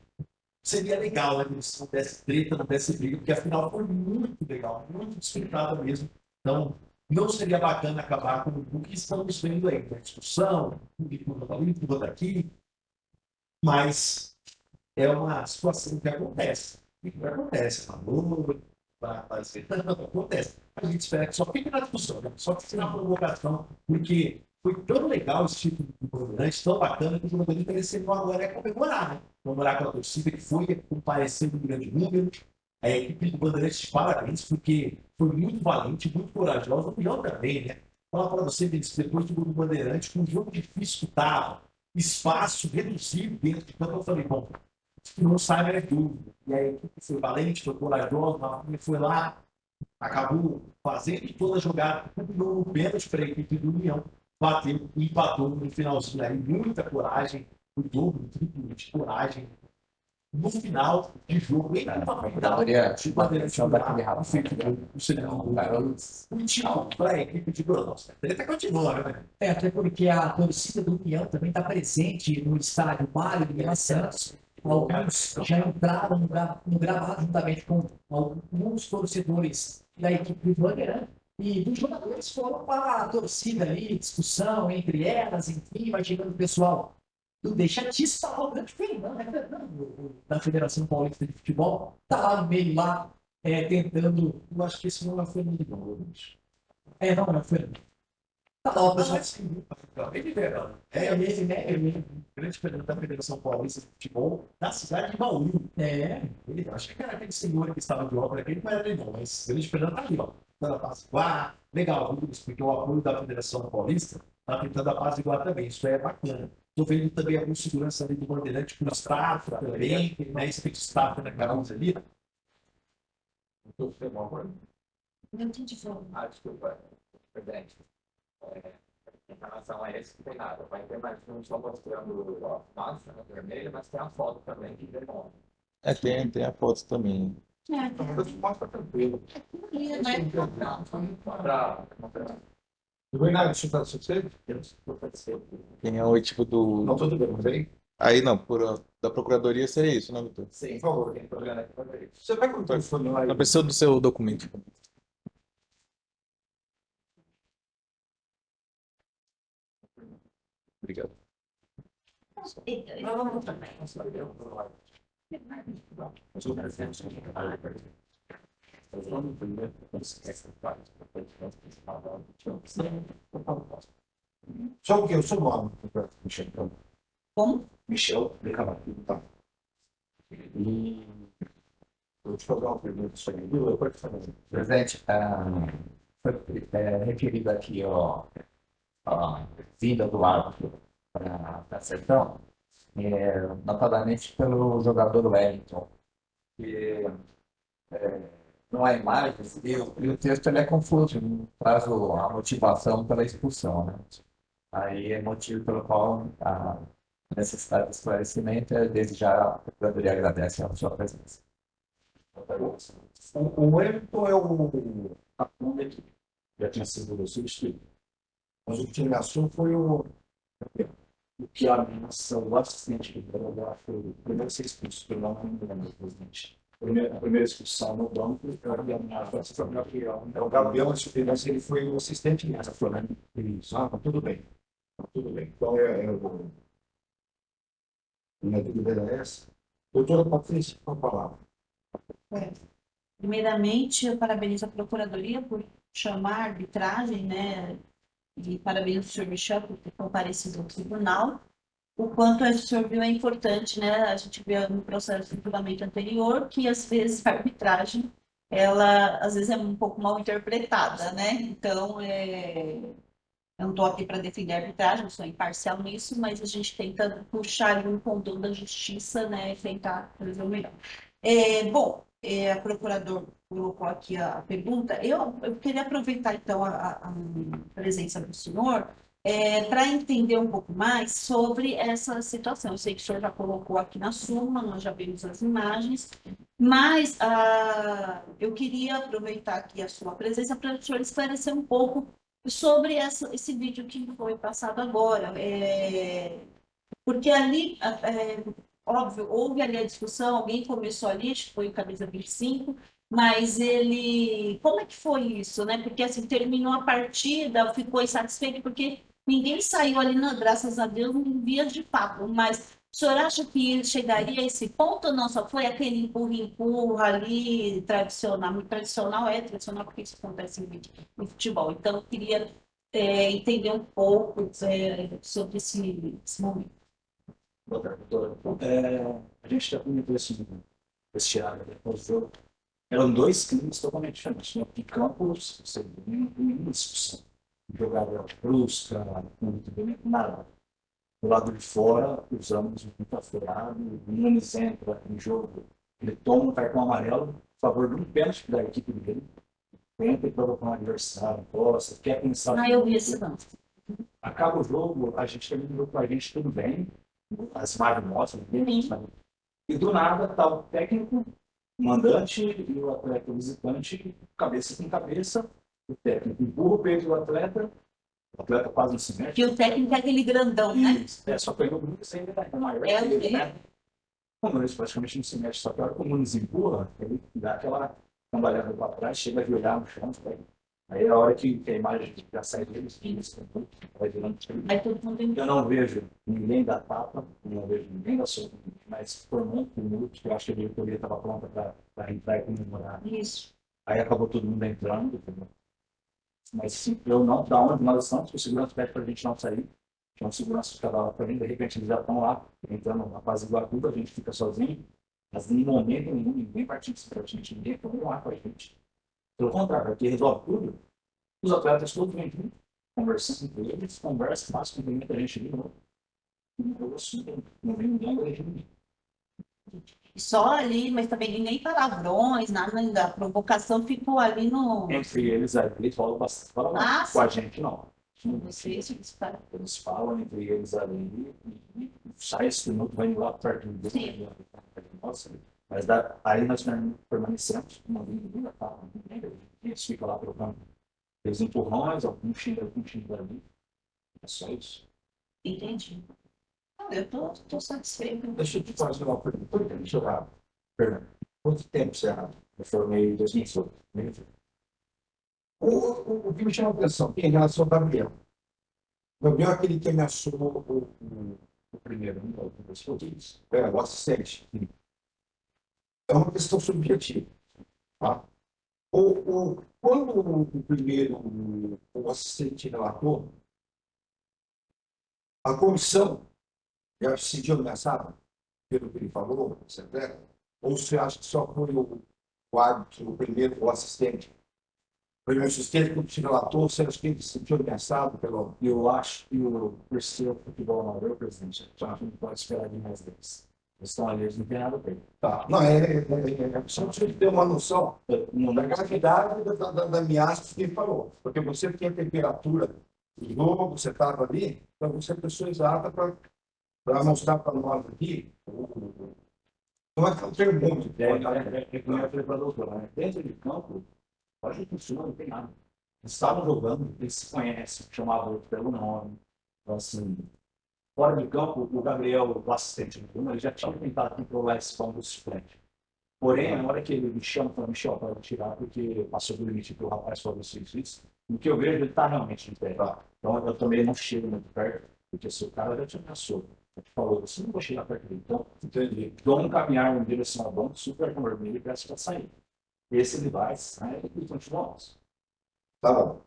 seria legal, né? Se não desse treta, não desse briga, porque afinal foi muito legal, muito disputado mesmo. Então, não seria bacana acabar com o que estamos vendo aí, né? Discussão, tudo ali, tudo daqui. Mas é uma situação que acontece. E que acontece, acontece. A gente espera que só fique na discussão, né? Só fique na provocação, porque foi tão legal esse tipo de Bandeirante, tão bacana, que os jogadores mereceram agora comemorar, né? Comemorar com a torcida que foi, comparecendo em grande número. A equipe do Bandeirante, parabéns, porque foi muito valente, muito corajosa, o União também, né? Falar para você, depois do Bandeirante, com um jogo difícil que estava, espaço reduzido dentro de campo, eu falei, bom, que não sai mais dúvida. E a equipe foi valente, foi corajosa, foi lá, acabou fazendo toda a jogada, combinou no pênalti para a equipe do União, bateu e empatou no finalzinho aí, muita coragem, o dobro, triplo de coragem. No final de jogo, em uma final, o Bandeirante feito o segundo gol, o time para a equipe de Brodowski. Ele até continua, né? Até porque a torcida do União também está presente no estádio Mário de Minas Santos. Alguns já entraram no gramado juntamente com alguns torcedores da equipe do Bandeirante. E os jogadores foram para a torcida ali, discussão entre elas, enfim, vai chegando o pessoal do Deixatista, o grande Fernando, da Federação Paulista de Futebol, está lá no meio, lá, tentando. Eu acho que esse não é o Fernando Gomes. Não é o Fernando. Tá lá o pessoal. Ele é mesmo, né? Ele é grande Fernando da Federação Paulista de Futebol da cidade de Bauru. Ele, acho que era aquele senhor que estava de obra aqui, não era ele não, mas grande Fernando está ali, ó. Tentando apaziguar, legal, porque o apoio da Federação Paulista está tentando apaziguar também, isso é bacana. Estou vendo também alguma segurança ali do Bandeirante com o staff também, né? Esse staff na camisa ali. Não entendi. Desculpa, presidente. Em relação a esse, não tem nada. Vai ter mais um só mostrando a massa na vermelha, mas tem a foto também que demora. Tem a foto também. Mostra tranquilo. Para Bernardo, deixa eu falar sobre você. Tem a oitiva do. Não, tudo bem, vem. Aí não, da Procuradoria seria isso, né, Vitor? Sim, Por favor. tem problema aqui para isso. Você vai com o telefone lá Não precisa do seu documento. Obrigado. Só o que? O seu nome. Michel. Como? Michel, tá? E vou te fazer uma pergunta sobre isso. Eu pode fazer. Presidente, foi referido aqui a vinda do árbitro para a Sertão, notadamente pelo jogador Wellington, que não há imagens, e o texto ele é confuso, não traz a motivação pela expulsão, né? Aí é motivo pelo qual a necessidade de esclarecimento, desde já a Procuradoria agradece a sua presença. O Wellington é o Acuna que já tinha sido substituído. Mas o que me assumiu foi o que ameaça o assistente do Brandão foi o primeiro a ser expulso, pelo não me lembro, presidente. A primeira expulsão no banco foi o Gabriel. É o Gabriel, mas ele foi o assistente nessa, foi, né? Isso. Ah, tudo bem. Tudo bem. Então minha dúvida era essa. Doutora Patrícia, com a palavra. Primeiramente, eu parabenizo a Procuradoria por chamar a arbitragem, né? E parabenizo o senhor Michel por ter comparecido ao tribunal. O quanto o senhor viu é importante, né? A gente viu no processo de julgamento anterior que, às vezes, a arbitragem, ela, às vezes, é um pouco mal interpretada, né? Então, eu não estou aqui para defender a arbitragem, eu sou imparcial nisso, mas a gente tenta puxar ali um condão da justiça, né? E tentar fazer o melhor. Bom, a procuradora colocou aqui a pergunta. Eu queria aproveitar, então, a presença do senhor para entender um pouco mais sobre essa situação. Eu sei que o senhor já colocou aqui na súmula, nós já vimos as imagens, mas eu queria aproveitar aqui a sua presença para o senhor esclarecer um pouco sobre esse vídeo que foi passado agora. Porque ali, óbvio, houve ali a discussão, alguém começou ali, acho que foi o Camisa 25, mas ele... Como é que foi isso, né? Porque, assim, terminou a partida, ficou insatisfeito, porque ninguém saiu ali, graças a Deus, em vias de fato, mas o senhor acha que chegaria a esse ponto ou não? Só foi aquele empurra-empurra ali, tradicional? Muito tradicional porque isso acontece em futebol. Então, eu queria entender um pouco sobre esse momento. Doutora, a gente está comentando esse ano depois do jogo. Eram dois climas totalmente diferentes. No campo, você nenhuma discussão. Jogada brusca, muito bem, nada. Do lado de fora, usamos muito aflorado. O Nunes entra em jogo, ele toma um cartão amarelo a favor de um pênalti da equipe dele. Tenta e provocar um adversário, gosta, quer pensar. Eu vi esse não. Acaba o jogo, a gente terminou com a gente tudo bem. As imagens mostram, e do nada está o técnico, o mandante e o atleta visitante, cabeça com cabeça. O técnico empurra o peito do atleta, o atleta quase não se mexe. Que o técnico é aquele grandão, né? Só que o Nunes ainda é maior. Né? O Nunes praticamente não se mexe, só que a hora que o Nunes empurra, ele dá aquela cambalhada para trás, chega a violhar no chão. Aí é a hora que a imagem já sai deles, vai virando. Eu não vejo ninguém da tapa, não vejo ninguém da sopa, mas por muito minuto, eu acho que a diretoria estava pronta para entrar e comemorar. Isso. Aí acabou todo mundo entrando, entendeu? Mas sim, eu não, da onde nós estamos, o segurança pede para a gente não sair. Tinha um segurança que estava lá para mim, de repente eles já estão lá, entrando na fase do tudo, a gente fica sozinho, mas em momento nenhum, ninguém participa da gente, ninguém tomou lá com a gente. Pelo contrário, aqui resolve tudo. Os atletas todos vêm aqui, conversando com eles, conversam, fazem cumprimento a gente de novo. Não vem ninguém da gente. Só ali, mas também nem palavrões, nada da provocação ficou ali no. Entre eles, eles falam bastante palavrão. Com a gente, não. Eles falam entre eles ali, e sai esse minuto, vai lá perto do nossa. Mas aí nós permanecemos, não vem ninguém da tapa, eles ficam lá trocando. Eles empurrões, algum xinga ali. É só isso. Entendi. Eu tô satisfeito. Deixa eu te fazer uma pergunta. Deixa eu lá. Fernando, quanto tempo você errado? Eu formei em 2018. O que me chama a atenção em relação ao Gabriel. O Gabriel é aquele que ameaçou o primeiro, o assistente. É uma questão subjetiva. Tá? Quando o primeiro, o assistente relatou, a comissão já se sentiu ameaçada pelo que ele falou, etc. Ou você acha que só foi o árbitro, o primeiro, o assistente? primeiro assistente, quando se relatou, você acha que ele se sentiu ameaçado pelo. Eu acho que o terceiro futebol amador, presidente, já não pode esperar de mais deles. Eles estão ali, eles não têm nada a ver. Tá. Não, só para você ter uma noção da gravidade da ameaça que ele falou. Porque você tem a temperatura do jogo, você estava ali, então você é a pessoa exata para mostrar para nós aqui. Não é que é um termômetro. Não é preparador, né? Dentro de campo, pode funcionar, não tem nada. Eles estavam jogando, eles se conhecem, chamavam outro pelo nome. Então, assim, fora de campo, o Gabriel, o assistente do Bruno, ele já tinha tentado controlar esse pão do suplente. Porém, na hora que ele me chama, fala, Michel, para tirar, porque passou do limite que o rapaz falou isso. No que eu vejo, ele está realmente de pé. Então, eu também não chego muito perto, porque se o cara já te ameaçou, ele falou, você não vai chegar perto dele. Então, entendi. Dou um caminhar em direção ao banco, super com vermelho e peço para sair. Esse ele vai, sai e continuamos. Tá bom.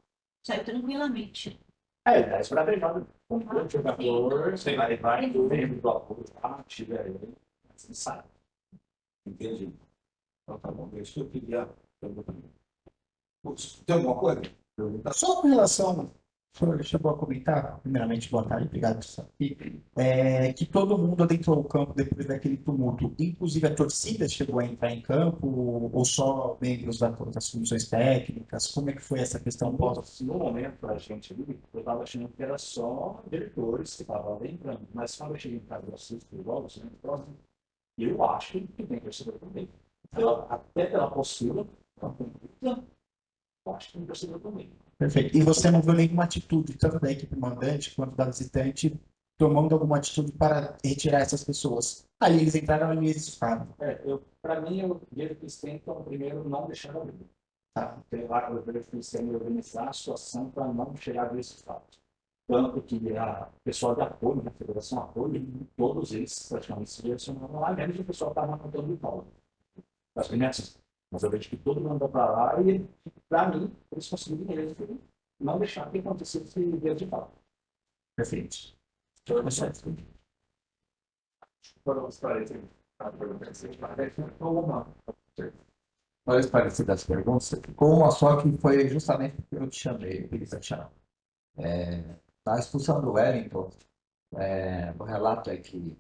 Sai tranquilamente. Ele dá esbravejado com o jogador, você vai dentro do apoio, tiver ele, mas ele sai. Entendi. Então tá bom. Isso que eu queria. Tem alguma coisa? Só com relação, o senhor chegou a comentar, primeiramente, boa tarde, obrigado por estar aqui, que todo mundo adentrou o campo depois daquele tumulto, inclusive a torcida chegou a entrar em campo, ou só membros das comissões técnicas, como é que foi essa questão? No momento, a gente ali, eu estava achando que era só diretores que estavam entrando, mas quando eu cheguei em casa do assunto do jogo, eu acho que tem torcedor também. Até pela postura, eu acho que tem torcedor também. Perfeito. E você não viu nenhuma atitude, tanto da equipe mandante quanto da visitante, tomando alguma atitude para retirar essas pessoas? Aí eles entraram e eles ficaram. Para mim, eu vejo que eles tentam primeiro não deixar a vida. Tá? Eu vejo que eles querem organizar a situação para não chegar a esse fato. Tanto que a pessoa de apoio, a Federação Apoio, todos eles praticamente se direcionaram lá, menos o pessoal estava contando de Paulo. Mas eu vejo que todo mundo vai para lá e, para mim, eles conseguiram mesmo não deixar que acontecesse esse dia de fato. Perfeito. Várias parecidas perguntas. Ficou uma só que foi justamente porque eu te chamei, Cristiano. Na expulsão do Wellington, o relato é que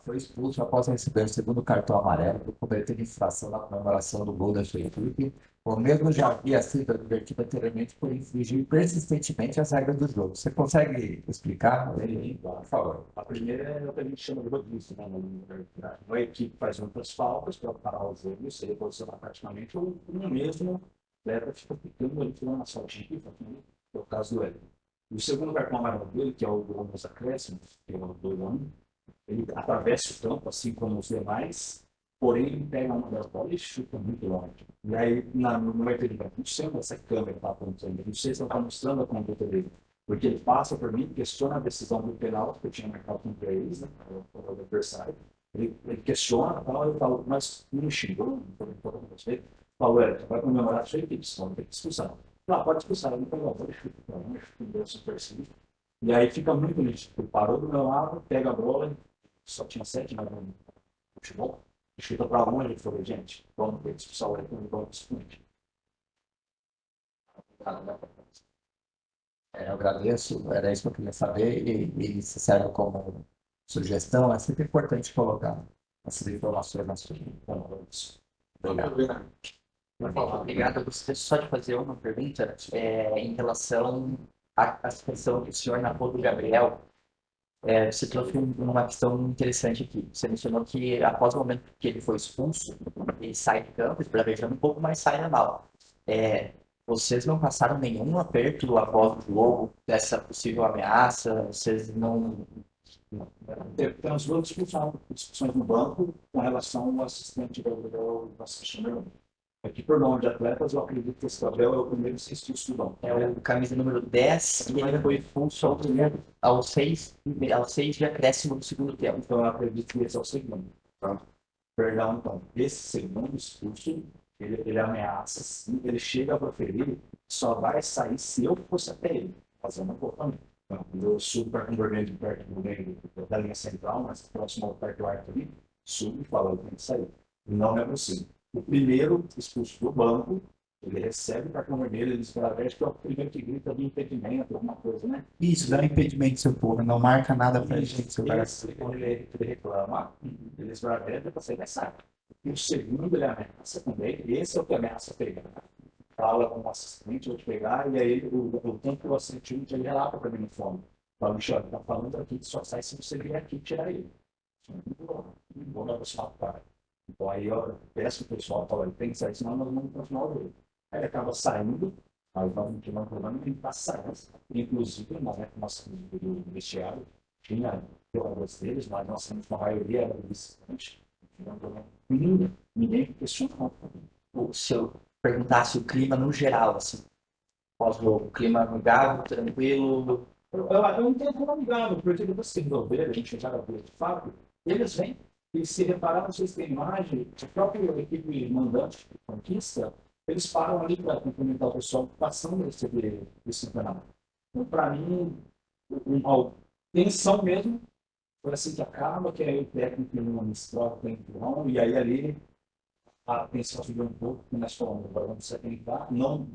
foi expulso após receber o segundo cartão amarelo por cometer infração na comemoração do gol da sua equipe. O mesmo já havia sido advertido anteriormente por infringir persistentemente as regras do jogo. Você consegue explicar? Por favor. A primeira é o que a gente chama de rodízio, né? A equipe faz muitas faltas para parar o jogo e se reposicionar praticamente o mesmo atleta fica ficando ali na sua equipe, no caso do Wellington. O segundo cartão amarelo dele, que é o gol nos acréscimos, que é o do ano, ele atravessa o campo, assim como os demais, porém ele pega uma das bolas e chuta muito longe. E aí, no momento ele vai puxando essa câmera que está apontando, não sei se ela está mostrando a conduta dele, porque ele passa por mim, questiona a decisão do penal, que eu tinha marcado contra eles, né, o adversário, ele questiona, eu falo, mas não xingou, você falou, vai comemorar a sua equipe, senão tem que expulsar. Não, pode expulsar, ele pegou a bola e chuta para longe, deu super simples. E aí fica muito nítido, ele parou do meu lado, pega a bola, só tinha 7 no futebol, chuta para longe, ele falou, gente, vamos ter que expulsar o Wellington e vamos expulsar. Eu agradeço, era isso que eu queria saber e se serve como sugestão, é sempre importante colocar essas informações na sua Obrigado. Obrigado. Eu gostaria só de fazer uma pergunta em relação à situação que o senhor narrou do Gabriel. Você trouxe uma questão interessante aqui. Você mencionou que após o momento que ele foi expulso, ele sai de campo, esbravejando um pouco, mas sai normal. Vocês não passaram nenhum aperto após o jogo dessa possível ameaça? Vocês não... Temos duas discussões no banco com relação ao assistente do assistente. Aqui, por nome de atletas, eu acredito que esse Gabriel é o primeiro a ser expulso do banco. É o camisa número 10 e ele foi expulso aos 6 de acréscimo do segundo tempo. Então, eu acredito que esse é o segundo. Tá? Perdão, então. Esse segundo expulso, ele ameaça, sim, ele chega a proferir, só vai sair se eu fosse até ele, fazendo um comportamento. Então, eu subo para o vermelho perto do meio da linha central, mas próximo ao perto do arco ali, subo e falo, eu tenho que sair. Não é possível. O primeiro expulso do banco Ele recebe o cartão vermelho, ele esclarece que é o primeiro que grita de impedimento, alguma coisa, né? Isso, dá impedimento, seu povo. Não marca nada pra gente, seu cara. Esse, quando ele reclama, ele esclarece, você vai sair. E o segundo, ele ameaça também. Esse é o que ameaça pegar. Fala com o assistente, vou te pegar, e aí o tempo que o assistente ele relata para mim no fone. Fala, Michel, tá falando aqui que só sai se você vier aqui e tirar ele. Não vou dar você cara. Então aí eu peço o pessoal, fala, tem que sair, senão nós vamos continuar o jogo. Aí ele acaba saindo, aí vamos ter um problema, tem que passar. Inclusive, na época nossa do vestiário, tinha jogadores deles, mas nós temos uma maioria era visitante. Ninguém questionou. Se eu perguntasse o clima no geral, assim, pós-jogo, clima amigável, tranquilo. Eu entendo como amigável, porque depois que se resolver, a gente já ver de fato, eles vêm, e se reparar, não sei se tem imagem, a própria equipe mandante de conquista, eles param ali para cumprimentar o pessoal passando esse campeonato. Então, para mim, a tensão mesmo foi assim que acaba, que aí o técnico não mistura tem empurrão, e aí ali a tensão subiu um pouco, que nós falamos, agora vamos se atentar, não,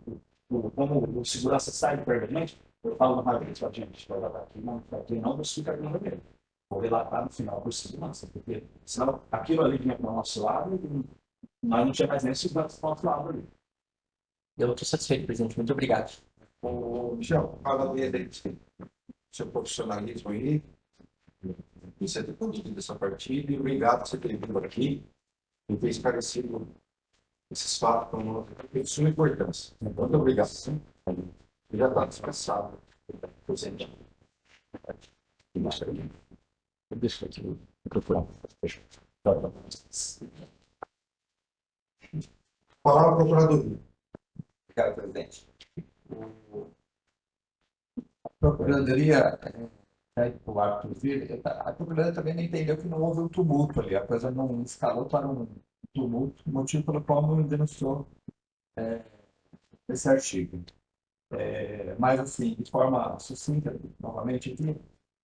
como o segurança sai de permanente, eu falo uma vez para a gente, vai lá aqui não vou ficar com vermelho. Vou relatar no final por segurança, porque senão aquilo ali vinha para o nosso lado e nós não tinha mais nem segurança para o nosso lado ali. Eu estou satisfeito, presidente. Muito obrigado. Ô, Michel, fala dele aí, seu profissionalismo aí, isso é tudo dessa partida e obrigado por você ter vindo aqui e ter esclarecido esses fatos com suma importância. Muito obrigado. Já está descansado. Presente. Deixa aqui o microfone. Palavra procurador. Obrigado, presidente. A Procuradoria, o árbitro vir, a Procuradoria também não entendeu que não houve um tumulto ali, a coisa não escalou para um tumulto, motivo pelo qual não denunciou esse artigo. Mas, assim, de forma sucinta, novamente aqui,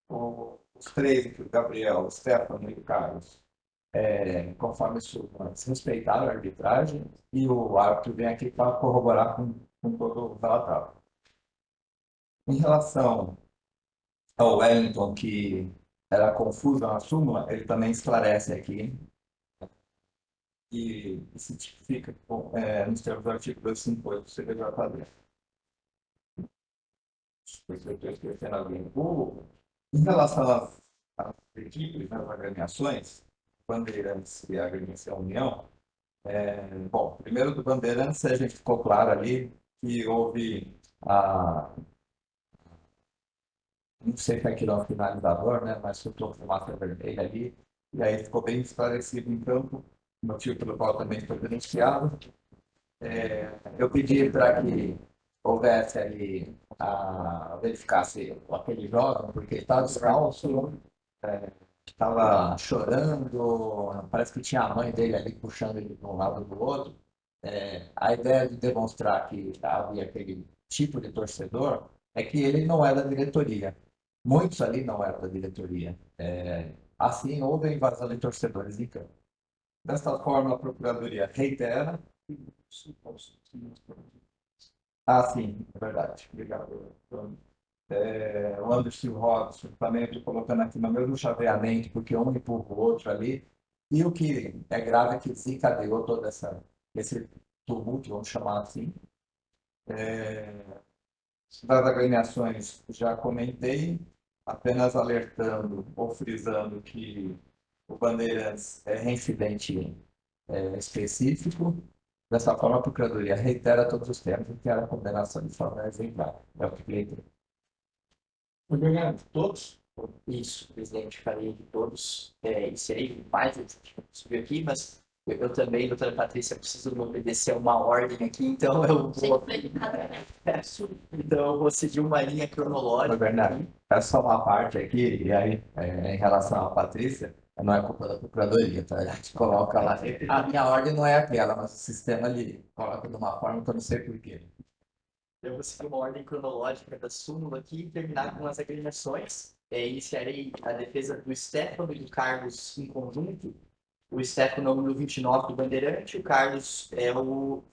os três aqui, o Gabriel, o Stefano e o Carlos, conforme isso, respeitaram a arbitragem e o árbitro vem aqui para corroborar com todo o relatório. Em relação ao Wellington, que era confuso na súmula, ele também esclarece aqui e se tipifica nos termos do artigo 258 do CBJD. Em relação às equipes, nas agremiações, Bandeirantes e a agremiação União, bom, primeiro do Bandeirantes, a gente ficou claro ali que houve não sei se aquilo é um finalizador, né, mas soltou fumaça vermelha ali, e aí ficou bem esclarecido em campo, o motivo pelo qual também foi denunciado. Eu pedi para que houvesse ali, verificasse aquele jovem, porque ele estava descalço, estava chorando, parece que tinha a mãe dele ali puxando ele de um lado do outro. A ideia de demonstrar que havia aquele tipo de torcedor é que ele não é da diretoria. Muitos ali não eram da diretoria. Assim, houve a invasão de torcedores em campo. Desta forma, a Procuradoria reitera. Sim, é verdade. Obrigado. O Anderson e o Robson também estou colocando aqui no mesmo chaveamento, porque um empurra o outro ali. E o que é grave é que desencadeou todo esse tumulto, vamos chamar assim. Das agremiações, já comentei, apenas alertando ou frisando que o Bandeirantes é reincidente específico. Dessa forma, a Procuradoria reitera todos os termos e quer a condenação de forma exemplar. É o que leitura. Obrigado a todos. Isso, presidente, falei de todos. Isso aí, mais subiu aqui, mas eu também, doutora Patrícia, preciso obedecer uma ordem aqui, então eu vou. Então eu vou seguir uma linha cronológica. Bernardo, é só uma parte aqui, e aí, em relação à Patrícia, não é culpa da Procuradoria, tá? A gente coloca lá. A minha ordem não é aquela, mas o sistema ali coloca de uma forma que eu não sei porquê. Eu vou seguir uma ordem cronológica da súmula aqui e terminar com as agremiações. Iniciarei a defesa do Stefano e do Carlos em conjunto. o Stefano é o número 29 do Bandeirante, o Carlos é o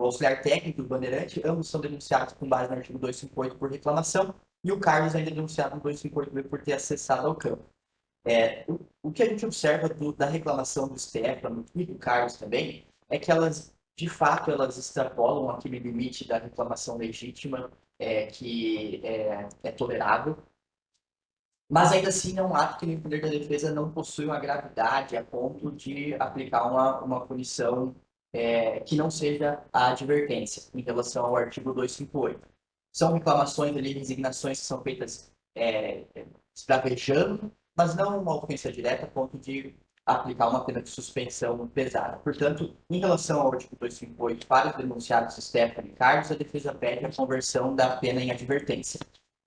auxiliar técnico do Bandeirante, ambos são denunciados com base no artigo 258 por reclamação, e o Carlos ainda é denunciado no 258B por ter acessado ao campo. O que a gente observa da reclamação do Stefano e do Carlos também é que elas, de fato, elas extrapolam aquele limite da reclamação legítima que é tolerável, mas ainda assim é um ato que, no poder da defesa, não possui uma gravidade a ponto de aplicar uma punição que não seja a advertência em relação ao artigo 258. São reclamações ali, resignações que são feitas esbravejando, mas não uma ofensa direta a ponto de aplicar uma pena de suspensão pesada. Portanto, em relação ao artigo 258, para os denunciados Stefano e Carlos, a defesa pede a conversão da pena em advertência.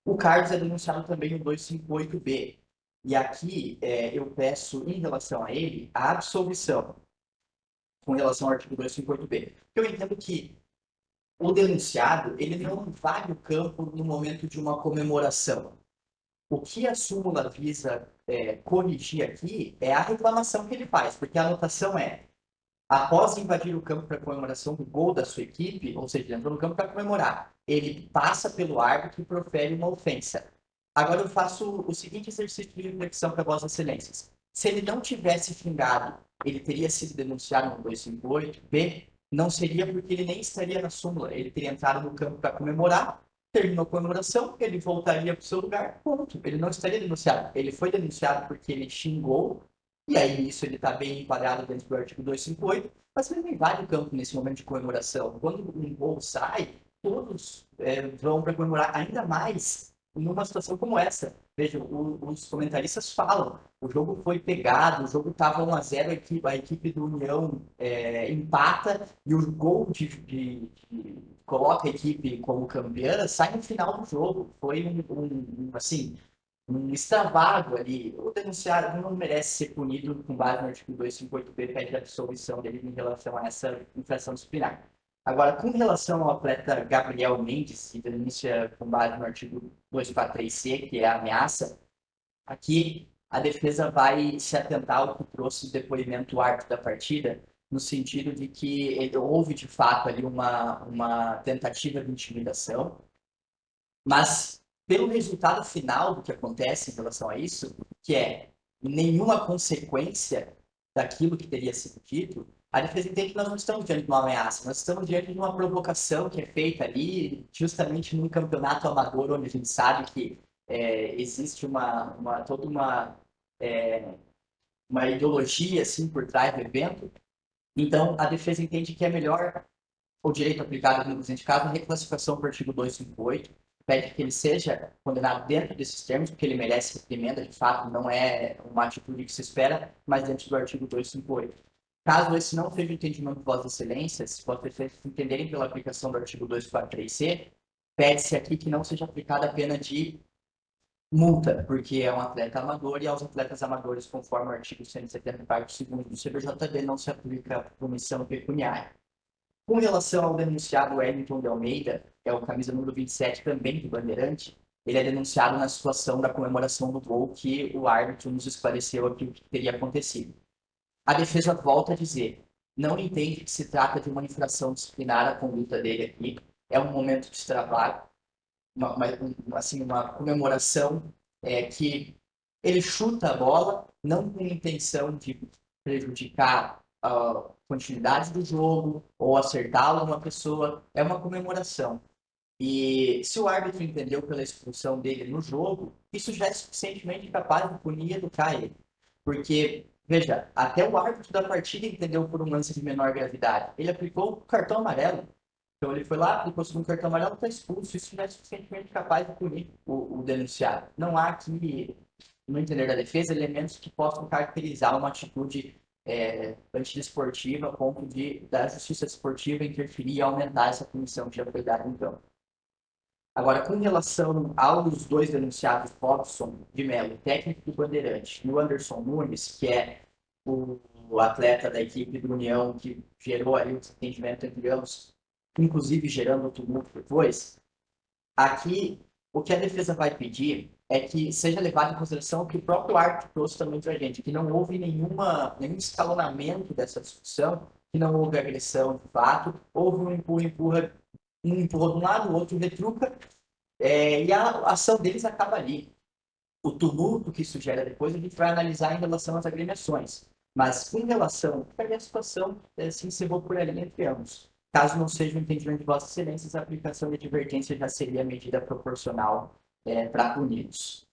O Carlos é denunciado também no 258B. E aqui eu peço, em relação a ele, a absolvição com relação ao artigo 258B. Eu entendo que o denunciado ele não invade o campo no momento de uma comemoração. O que a súmula visa corrigir aqui é a reclamação que ele faz, porque a anotação é: após invadir o campo para comemoração do gol da sua equipe, ou seja, ele entrou no campo para comemorar, ele passa pelo árbitro e profere uma ofensa. Agora eu faço o seguinte exercício de reflexão para Vossas Excelências. Se ele não tivesse fingado, ele teria sido denunciado no 258B, não seria porque ele nem estaria na súmula, ele teria entrado no campo para comemorar, terminou a comemoração, ele voltaria para o seu lugar, ponto. Ele não estaria denunciado. Ele foi denunciado porque ele xingou, e aí isso ele está bem enquadrado dentro do artigo 258, mas ele não invade o campo nesse momento de comemoração. Quando um gol sai, todos vão para comemorar, ainda mais numa situação como essa. Vejam, os comentaristas falam, o jogo foi pegado, o jogo estava 1-0, a equipe do União empata, e o gol coloca a equipe como campeã, sai no final do jogo. Foi um extravago ali. O denunciado não merece ser punido com base no artigo 258B, pede a absolvição dele em relação a essa infração disciplinar. Agora, com relação ao atleta Gabriel Mendes, que denuncia com base no artigo 243C, que é a ameaça, aqui a defesa vai se atentar ao que trouxe o depoimento árbitro da partida, no sentido de que houve, de fato, ali uma tentativa de intimidação, mas pelo resultado final do que acontece em relação a isso, que é nenhuma consequência daquilo que teria sido dito, a defesa entende que nós não estamos diante de uma ameaça, nós estamos diante de uma provocação que é feita ali, justamente num campeonato amador, onde a gente sabe que existe toda uma ideologia assim, por trás do evento. Então, a defesa entende que é melhor o direito aplicado no presente caso, a reclassificação do artigo 258, pede que ele seja condenado dentro desses termos, porque ele merece reprimenda, de fato, não é uma atitude que se espera, mas dentro do artigo 258. Caso esse não seja o entendimento de Vossas Excelências, se Vossas Excelências entenderem pela aplicação do artigo 243C, pede-se aqui que não seja aplicada a pena de multa, porque é um atleta amador e aos atletas amadores, conforme o artigo 170, parágrafo 2º do CBJD, não se aplica punição pecuniária. Com relação ao denunciado Wellington de Almeida, que é o camisa número 27 também do Bandeirante, ele é denunciado na situação da comemoração do gol que o árbitro nos esclareceu aqui o que teria acontecido. A defesa volta a dizer, não entende que se trata de uma infração disciplinar a conduta dele aqui, é um momento de extravagância, uma comemoração que ele chuta a bola, não com intenção de prejudicar a continuidade do jogo ou acertá-lo uma pessoa, é uma comemoração. E se o árbitro entendeu pela expulsão dele no jogo, isso já é suficientemente capaz de punir e educar ele. Porque, veja, até o árbitro da partida entendeu por um lance de menor gravidade. Ele aplicou o cartão amarelo. Então ele foi lá, aplicou um cartão amarelo, está expulso. Isso já é suficientemente capaz de punir o denunciado. Não há aqui, no entender da defesa, elementos que possam caracterizar uma atitude antidesportiva a ponto da justiça desportiva interferir e aumentar essa punição que já foi dada em campo. Agora, com relação aos dois denunciados, Robson de Mello, técnico do Bandeirante, e o Anderson Nunes, que é o atleta da equipe do União, que gerou ali o desentendimento entre ambos, inclusive gerando o tumulto depois, aqui o que a defesa vai pedir é que seja levado em consideração o que o próprio árbitro trouxe também para a gente, que não houve nenhum escalonamento dessa discussão, que não houve agressão de fato, houve um empurra, um empurrou de um lado, o outro retruca, e a ação deles acaba ali. O tumulto que isso gera depois a gente vai analisar em relação às agremiações. Mas com relação a situação, se encerrou por ali entre ambos. Caso não seja o entendimento de Vossa Excelência, a aplicação de advertência já seria medida proporcional para puni-los.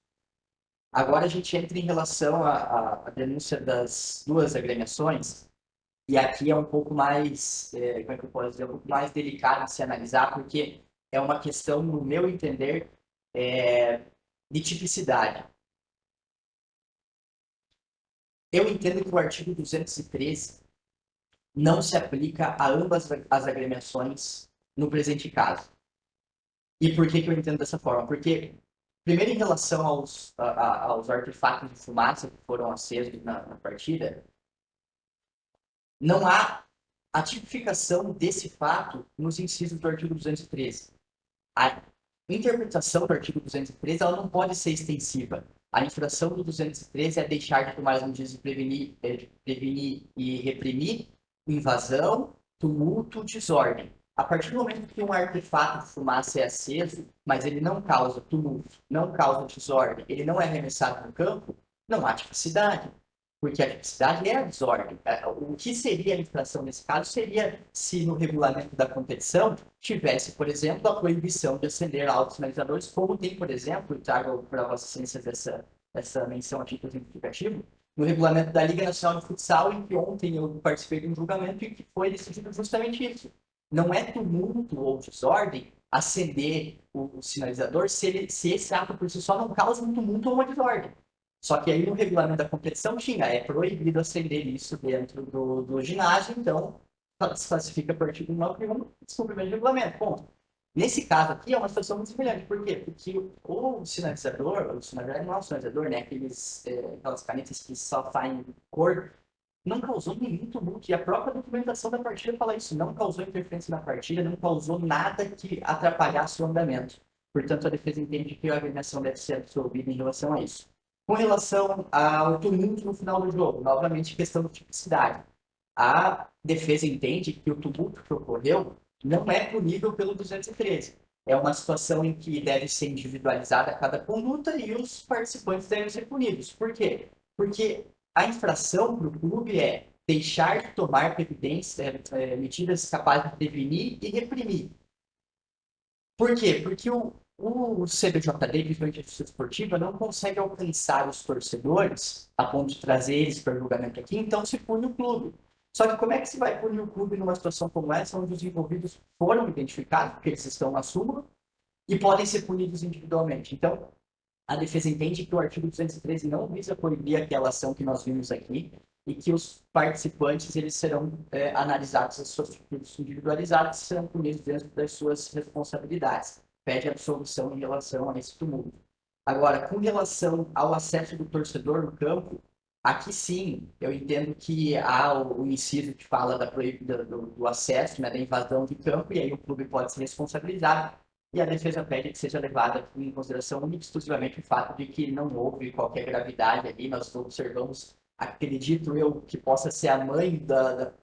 Agora a gente entra em relação à denúncia das duas agremiações, e aqui é um pouco mais, como é que eu posso dizer, um pouco mais delicado de se analisar, porque é uma questão, no meu entender, de tipicidade. Eu entendo que o artigo 213 não se aplica a ambas as agremiações no presente caso. E por que eu entendo dessa forma? Porque, primeiro, em relação aos artefatos de fumaça que foram acesos na partida, não há a tipificação desse fato nos incisos do artigo 213. A interpretação do artigo 213 ela não pode ser extensiva. A infração do 213 é deixar de tomar as medidas de prevenir e reprimir invasão, tumulto, desordem. A partir do momento que um artefato de fumaça é aceso, mas ele não causa tumulto, não causa desordem, ele não é arremessado no campo, não há tipicidade. Porque a tipicidade é a desordem. O que seria a infração nesse caso seria se no regulamento da competição tivesse, por exemplo, a proibição de acender autossinalizadores, como tem, por exemplo, e trago para Vossa Excelência essa menção a título exemplificativo, no regulamento da Liga Nacional de Futsal, em que ontem eu participei de um julgamento em que foi decidido justamente isso. Não é tumulto ou desordem acender o sinalizador se esse ato por si só não causa um tumulto ou uma desordem. Só que aí no regulamento da competição tinha, é proibido acender isso dentro do ginásio, então se classifica por artigo 91, descumprimento do regulamento. Ponto. Nesse caso aqui é uma situação muito semelhante. Por quê? Porque o sinalizador não é um sinalizador, né? Aquelas canetas que só fazem cor, não causou nenhum tumulto. E a própria documentação da partida fala isso. Não causou interferência na partida, não causou nada que atrapalhasse o andamento. Portanto, a defesa entende que a agremiação deve ser absolvida em relação a isso. Com relação ao tumulto no final do jogo, novamente questão de tipicidade. A defesa entende que o tumulto que ocorreu não é punível pelo 213. É uma situação em que deve ser individualizada cada conduta e os participantes devem ser punidos. Por quê? Porque a infração para o clube é deixar de tomar medidas capazes de prevenir e reprimir. Por quê? Porque o CBJD, principalmente a Justiça Esportiva, não consegue alcançar os torcedores a ponto de trazer eles para o julgamento aqui, então se pune o clube. Só que como é que se vai punir o clube numa situação como essa, onde os envolvidos foram identificados, porque eles estão na súmula, e podem ser punidos individualmente? Então, a defesa entende que o artigo 213 não visa proibir aquela ação que nós vimos aqui, e que os participantes eles serão analisados as suas atitudes individualizadas e serão punidos dentro das suas responsabilidades. Pede absolvição em relação a esse tumulto. Agora, com relação ao acesso do torcedor no campo, aqui sim, eu entendo que há o inciso que fala do acesso, né, da invasão de campo, e aí o clube pode ser responsabilizado, e a defesa pede que seja levada em consideração única e exclusivamente o fato de que não houve qualquer gravidade ali, nós observamos, acredito eu, que possa ser a mãe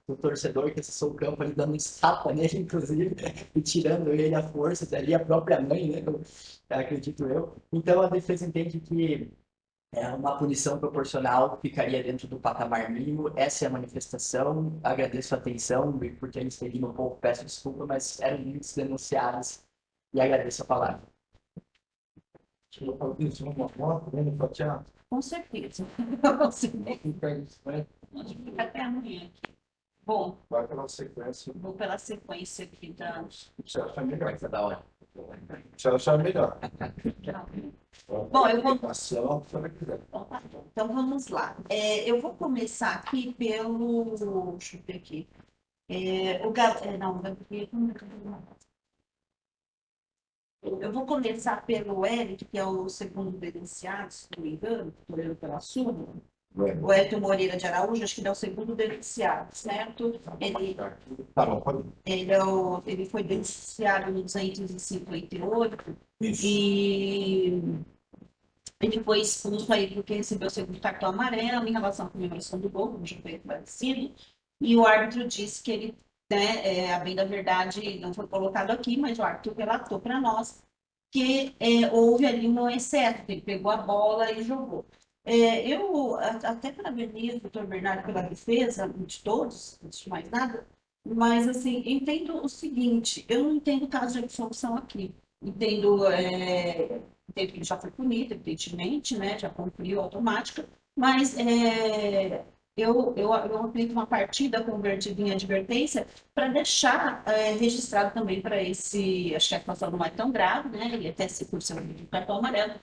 do torcedor que acessou o campo ali, dando um estapa nele, inclusive, e tirando ele à força, dali a própria mãe, né? Acredito eu. Então, a defesa entende que uma punição proporcional ficaria dentro do patamar mínimo. Essa é a manifestação. Agradeço a atenção e por ter me estendido um pouco, peço desculpa, mas eram muitos denunciados e agradeço a palavra. Com certeza. Pode ficar até amanhã aqui. Bom, Vai pela sequência. vou pela sequência aqui da. Você acha melhor? Vai ser da hora. Você acha melhor? Bom, eu vou. Ação, se ela quiser. Então vamos lá. Eu vou começar aqui pelo. Deixa eu ver aqui. Eu vou começar pelo Eric, que é o segundo denunciado, se não me engano, estou lendo pela súmula. O Hélio Moreira de Araújo, acho que ele é o segundo denunciado, certo? Tá bom, pode. Ele foi denunciado no 258 e Ele foi expulso aí porque recebeu o segundo cartão amarelo em relação à comemoração do gol, como já foi esclarecido, e o árbitro disse que ele, né, a bem da verdade, não foi colocado aqui, mas o árbitro relatou para nós que houve ali um excesso, que ele pegou a bola e jogou. Até parabenizo o doutor Bernardo pela defesa de todos, antes de mais nada, mas, assim, entendo o seguinte, eu não entendo caso de absolução aqui. Entendo, entendo que ele já foi punido, evidentemente, né, já cumpriu a automática, mas eu aplico uma partida convertida em advertência para deixar registrado também para esse, acho que a situação não é tão grave, né, e até se por ser um cartão amarelo,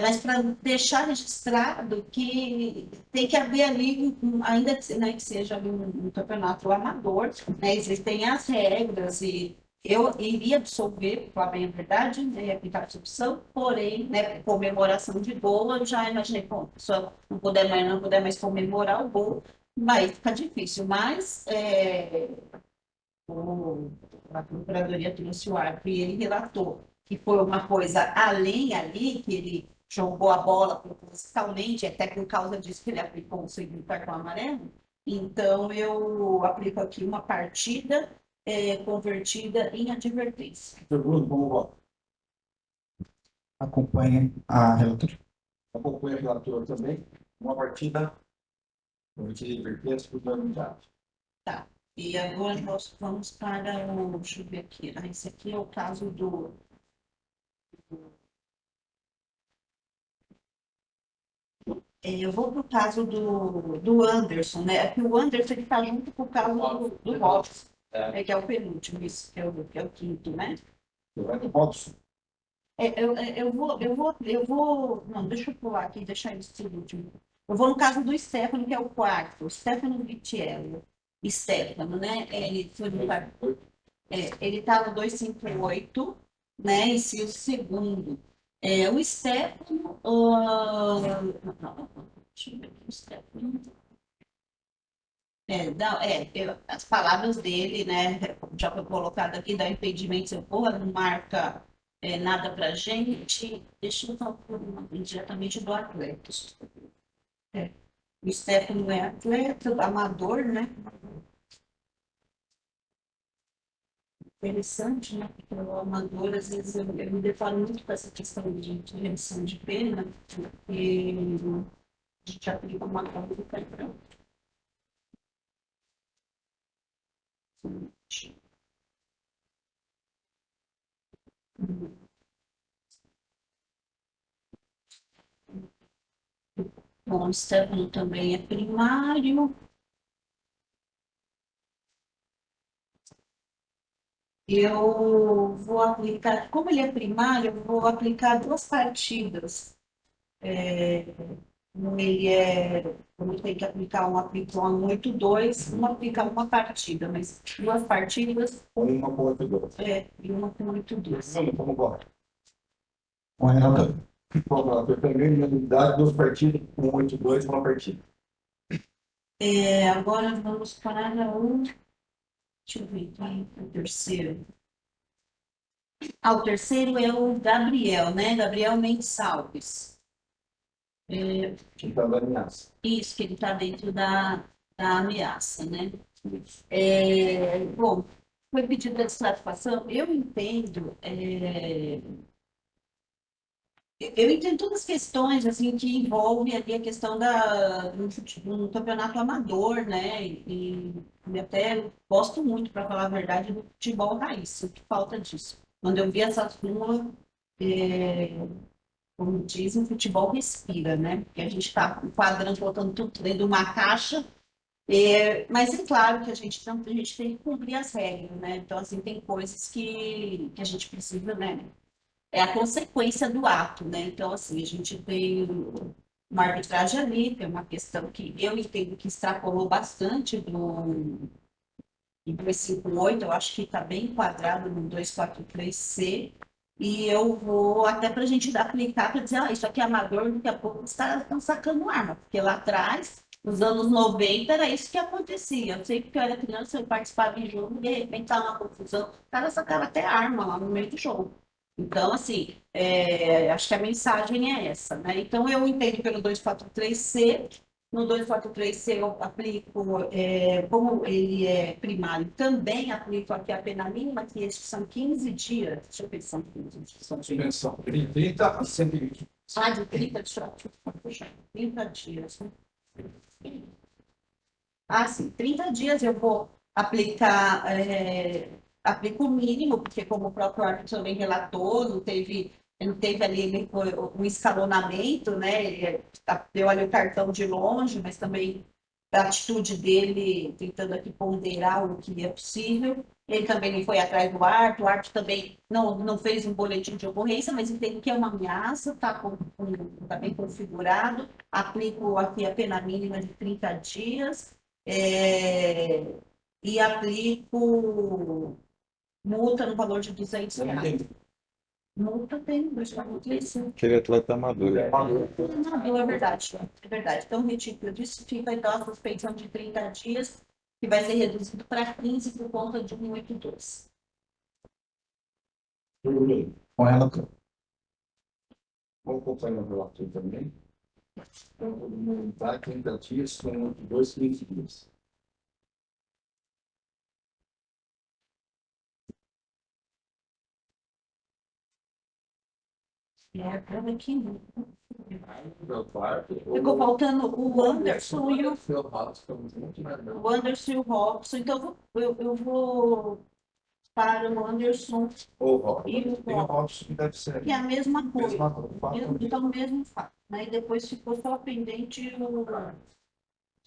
mas para deixar registrado que tem que haver ali, ainda né, que seja um campeonato amador, né, existem as regras e eu iria absolver, para bem a verdade, né, aplicar a absolvição, porém, né, comemoração de gol, eu já imaginei, bom, a pessoa não puder mais comemorar o gol, vai ficar difícil, mas a Procuradoria trouxe o árbitro e ele relatou que foi uma coisa além ali, que ele jogou a bola propositalmente, até por causa disso que ele aplicou o segundo cartão amarelo. Então, eu aplico aqui uma partida convertida em advertência. Doutor Bruno, como voto? Acompanhe a relatora. Acompanha o relator também. Uma partida convertida em advertência por unanimidade. Tá. E agora nós vamos para o. Deixa eu ver aqui. Esse aqui é o caso do. Eu vou para o caso do Anderson, né? É que o Anderson está junto com o caso do Robson, que é o penúltimo, isso, que é o quinto, né? Robson. Eu vou. Não, deixa eu pular aqui, deixar isso por último. Eu vou no caso do Stefano, que é o quarto, o Stefano Vitiello. Stefano, né? Ele foi no ele está no 258, né? E se o segundo. O Stefano. Deixa eu ver aqui o Stefano. Não, as palavras dele, né? Já foi colocado aqui, dá impedimento, seu porra, não marca nada pra gente. Deixa eu falar diretamente do atleta. O Stefano é atleta, amador, né? Interessante, né? Porque o amador, às vezes, eu me deparo muito com essa questão de redução de pena, porque a gente aplica uma coisa e cai para outra. Bom, o Stefano também é primário. Eu vou aplicar, como ele é primário, eu vou aplicar 2 partidas. Como ele tem que aplicar um aplicou um 8-2, uma aplicar uma partida, mas 2 partidas, Uma com 8-2. e uma com 8-2. Como voto? Com a relatora. Bom, relator também, unanimidade, 2 partidas com 8-2, uma partida. Agora vamos para o. Deixa eu ver quem é o terceiro. O terceiro é o Gabriel, né? Gabriel Mendes Alves. Que está da ameaça. Isso, que ele está dentro da ameaça, né? Bom, foi pedido a desclassificação. Eu entendo todas as questões assim que envolvem ali a questão do campeonato amador, né? E até gosto muito, para falar a verdade, do futebol raiz, o que falta disso. Quando eu vi essa súmula, como dizem, o futebol respira, né? Porque a gente está enquadrando, botando tudo dentro de uma caixa. Mas é claro que a gente tem que cumprir as regras, né? Então, assim, tem coisas que a gente precisa, né? É a consequência do ato, né? Então, assim, a gente tem uma arbitragem ali, tem uma questão que eu entendo que extrapolou bastante do 258, eu acho que está bem enquadrado no 243C, e eu vou, até para a gente aplicar, para dizer, isso aqui é amador, daqui a pouco estão sacando arma, porque lá atrás, nos anos 90, era isso que acontecia. Eu sei que eu era criança, eu participava de jogo, de repente estava uma confusão, o cara sacava até arma lá no meio do jogo. Então, assim, acho que a mensagem é essa, né? Então, eu entendo pelo 243C. No 243C eu aplico, como ele é primário, também aplico aqui a pena mínima, que esses são 15 dias. Deixa eu ver se são 15 dias. São 15. Dimensão 30 a 120. Ah, de 30, deixa eu puxar. 30 dias, né? Ah, sim, 30 dias eu vou aplicar, aplico o mínimo, porque como o próprio árbitro também relatou, não teve ali o escalonamento, né? Ele deu ali o cartão de longe, mas também a atitude dele tentando aqui ponderar o que é possível. Ele também não foi atrás do árbitro, o árbitro também não fez um boletim de ocorrência, mas entendo que é uma ameaça, tá bem configurado. Aplico aqui a pena mínima de 30 dias. E aplico multa no valor de R$ 200. Multa tem, isso. Aquele atleta amador. É verdade, é verdade. Então, retiro disso, fica então a suspensão de 30 dias, que vai ser reduzido para 15 por conta de 182. Com relator. Vamos acompanhar o relator também. Vai 30 dias com 2, 15 dias. Prova aqui. Meu quarto. Ficou faltando o Anderson e o O Anderson e o Robson. Então, eu vou para o Anderson Ou Robson. e o Tem o Robson, Robson que deve ser. que é a mesma coisa. Mesma coisa. Então, mesmo fato. Né? E depois ficou só pendente o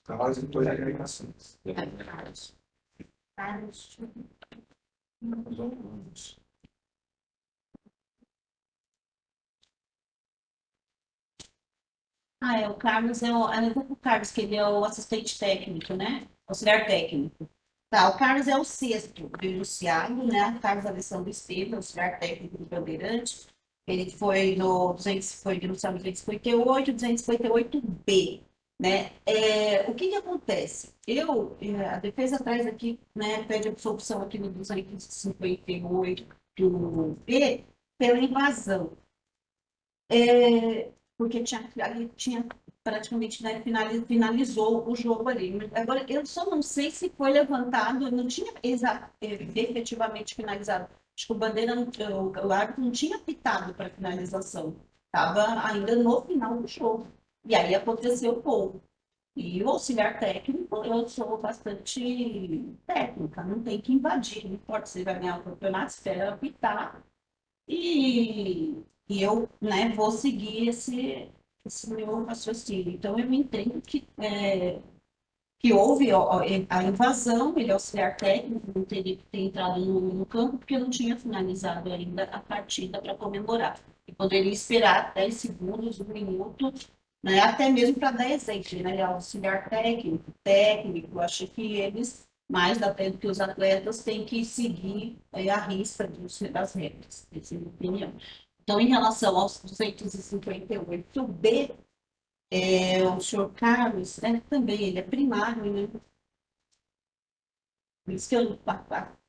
Carlos e depois agregações. Carlos. Carlos. O Carlos o Carlos, que ele é o assistente técnico, né? Auxiliar técnico. Tá, o Carlos é o sexto denunciado, né? Carlos Alessandro Estevam, auxiliar técnico do Bandeirantes. Ele foi foi denunciado no 258, 258B, né? O que acontece? A defesa traz aqui, né, pede absolução aqui no 258B pela invasão. Porque ali tinha praticamente, né, finalizou o jogo ali. Agora, eu só não sei se foi levantado, não tinha efetivamente finalizado. Acho que o Bandeira, o árbitro não tinha pitado para finalização. Estava ainda no final do jogo. E aí aconteceu o gol. E o auxiliar técnico, eu sou bastante técnica, não tem que invadir, não importa se vai ganhar o campeonato, espera apitar. E eu, né, vou seguir esse meu raciocínio. Então, eu entendo que houve a invasão, ele é auxiliar técnico, não teria que ter entrado no campo, porque não tinha finalizado ainda a partida para comemorar. E poderia esperar 10 segundos, 1 minuto, né, até mesmo para dar exemplo, né? Ele é auxiliar técnico, acho que eles, mais até do que os atletas, têm que seguir a risca das regras, essa é a minha opinião. Então, em relação aos 258B, o senhor Carlos, também ele é primário, né? Por isso que eu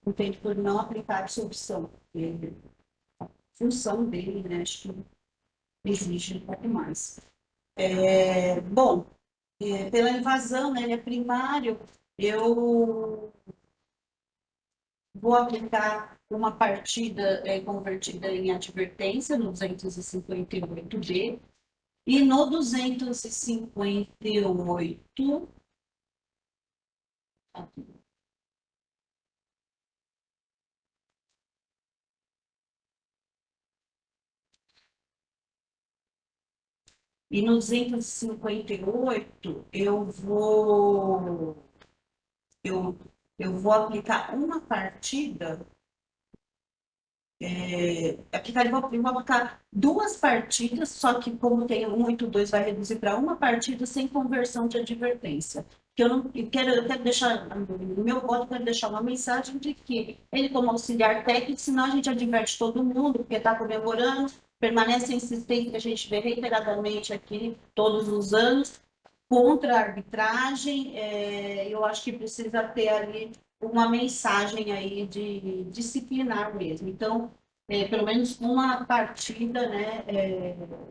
entendo por não aplicar essa opção. A função dele, né? Acho que exige um pouco mais. Bom, pela invasão, né, ele é primário, eu vou aplicar uma partida convertida em advertência no 258B e no 258 e no 258 eu vou aplicar uma partida. Eu vou aplicar 2 partidas, só que como tem 182, vai reduzir para uma partida sem conversão de advertência. Que eu quero deixar, no meu voto, eu quero deixar uma mensagem de que ele, como auxiliar técnico, senão a gente adverte todo mundo, porque está comemorando, permanece insistente, que a gente vê reiteradamente aqui, todos os anos, contra a arbitragem. Eu acho que precisa ter ali uma mensagem aí de disciplinar mesmo. Então, pelo menos uma partida, né,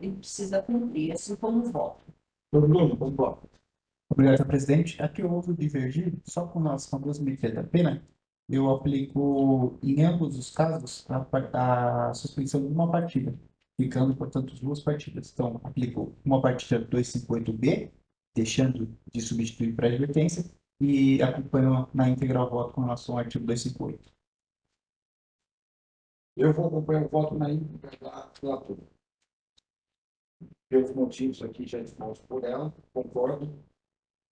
ele precisa cumprir, assim como o voto. Bruno, concordo. Obrigado, senhor presidente. Aqui eu vou divergir, só com duas medidas da pena. Eu aplico, em ambos os casos, a suspensão de uma partida, ficando, portanto, duas partidas. Então, aplico uma partida 258B, deixando de substituir para advertência, e acompanho na íntegra o voto com relação ao artigo 258. Eu vou acompanhar o voto na íntegra da relatora. Pelos motivos aqui já expostos por ela, concordo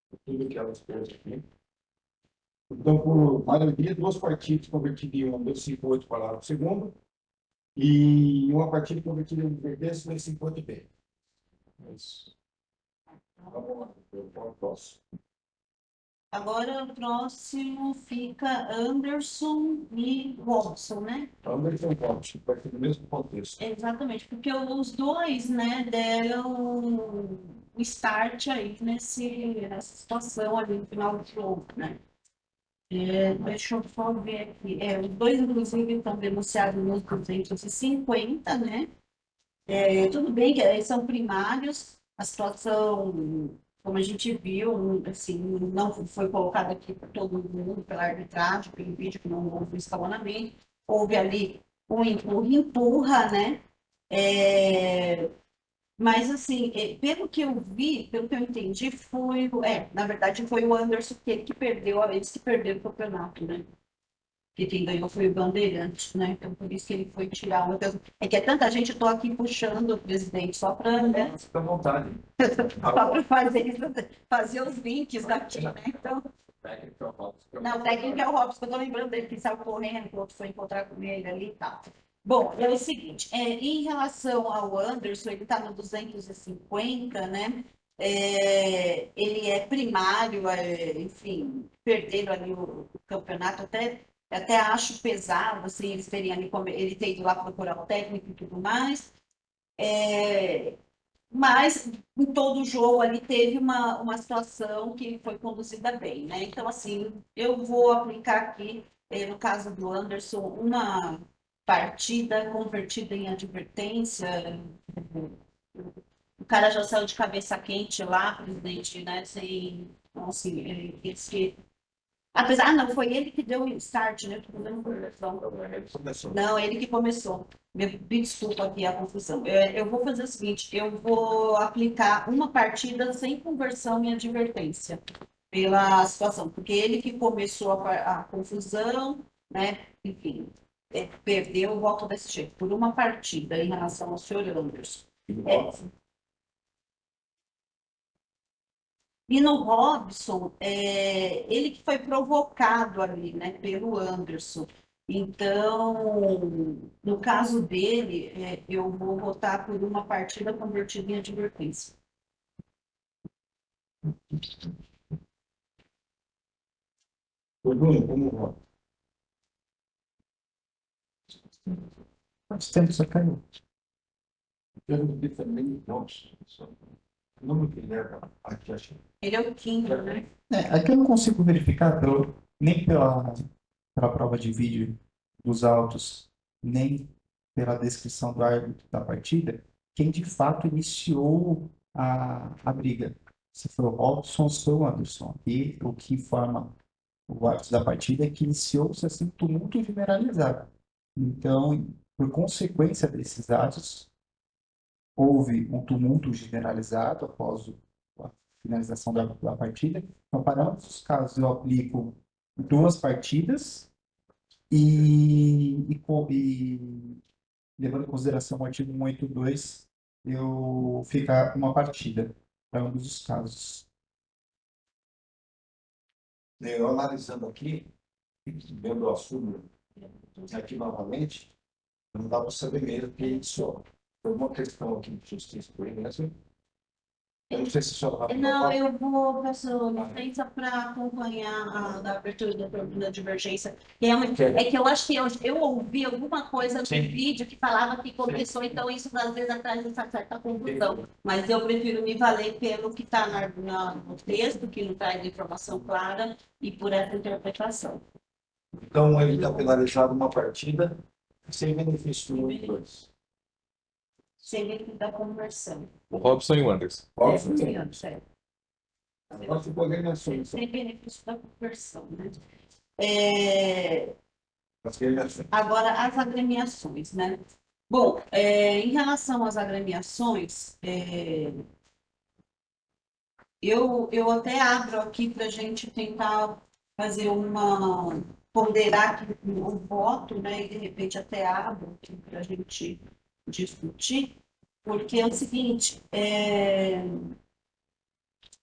com tudo que ela expôs aqui. Então, por maioria, duas partidas convertidas em 258, parágrafo 2º, e uma partida convertida em advertência, 250B. É isso. Tá bom, eu vou ao próximo. Agora o próximo fica Anderson e Robson, né? Anderson Vogt, vai ter o mesmo contexto. Exatamente, porque os dois, né, deram o start aí nessa situação ali no final do jogo, né? Deixa eu só ver aqui. Os dois, inclusive, estão denunciados nos 250, né? Tudo bem que eles são primários, a situação, como a gente viu, assim, não foi colocada aqui por todo mundo, pela arbitragem, pelo vídeo, que não houve escalonamento, houve ali um empurra, né? Mas, assim, pelo que eu vi, pelo que eu entendi, na verdade, foi o Anderson que perdeu, eles que perderam o campeonato, né? Que quem ganhou foi o Bandeirantes, né? Então, por isso que ele foi tirar uma. É que é tanta gente, eu estou aqui puxando o presidente só para, né? Fica à vontade. Só para fazer os links daqui, né? Então, não, o técnico é o Robson, que eu estou lembrando dele, que saiu correndo, que o outro foi encontrar com ele ali e tal. Bom, é o seguinte, em relação ao Anderson, ele está no 250, né? Ele é primário, enfim, perderam ali o campeonato, até acho pesado, assim, eles terem ali, ele ter ido lá procurar o técnico e tudo mais. Mas em todo o jogo ali teve uma situação que foi conduzida bem, né? Então, assim, eu vou aplicar aqui, no caso do Anderson, uma partida convertida em advertência. O cara já saiu de cabeça quente lá, presidente, né? Sem, então, assim, ele disse que. Apesar, não, foi ele que deu o start, né? Não, ele que começou. Me desculpa aqui a confusão. Eu vou fazer o seguinte: eu vou aplicar uma partida sem conversão em advertência pela situação, porque ele que começou a confusão, né? Enfim, perdeu o voto desse jeito, por uma partida em relação ao senhor Anderson. E no Robson, ele que foi provocado ali, né, pelo Anderson. Então, no caso dele, eu vou votar por uma partida convertida em advertência. Bruno, como voto? Quantos tempos, senhor Caio? Eu não vi também, nossa, não me leva aqui, acho. Ele é o quinto, né? Aqui eu não consigo verificar, nem pela prova de vídeo dos autos, nem pela descrição do árbitro da partida, quem de fato iniciou a briga. Se foi o Robson ou se foi o Anderson. E o que informa o árbitro da partida é que iniciou-se assim, um tumulto generalizado. Então, por consequência desses atos, houve um tumulto generalizado após a finalização da partida. Então, para ambos os casos, eu aplico duas partidas e levando em consideração o artigo 182, eu ficar uma partida para ambos os casos. Eu analisando aqui, vendo o assunto aqui novamente, não dá para saber mesmo que iniciou. Foi uma questão aqui de justiça por mesmo. Eu não sei se só Não, eu vou peço licença para acompanhar a abertura da divergência. É que eu acho que eu ouvi alguma coisa no vídeo que falava que começou, então isso às vezes atrás dessa certa confusão. Mas eu prefiro me valer pelo que está no texto, que não traz informação clara, e por essa interpretação. Então, ele está penalizado uma partida Sem benefício do 1 e 2. Sem benefício da conversão. O Robson e o Anderson. Óbvio, Sim, certo. agora ficou alienações. Sem benefício da conversão, né? As alienações. Agora, as agremiações, né? Bom, em relação às agremiações, eu até abro aqui para a gente tentar fazer ponderar aqui o voto, né? E de repente até abro aqui para a gente discutir, porque é o seguinte,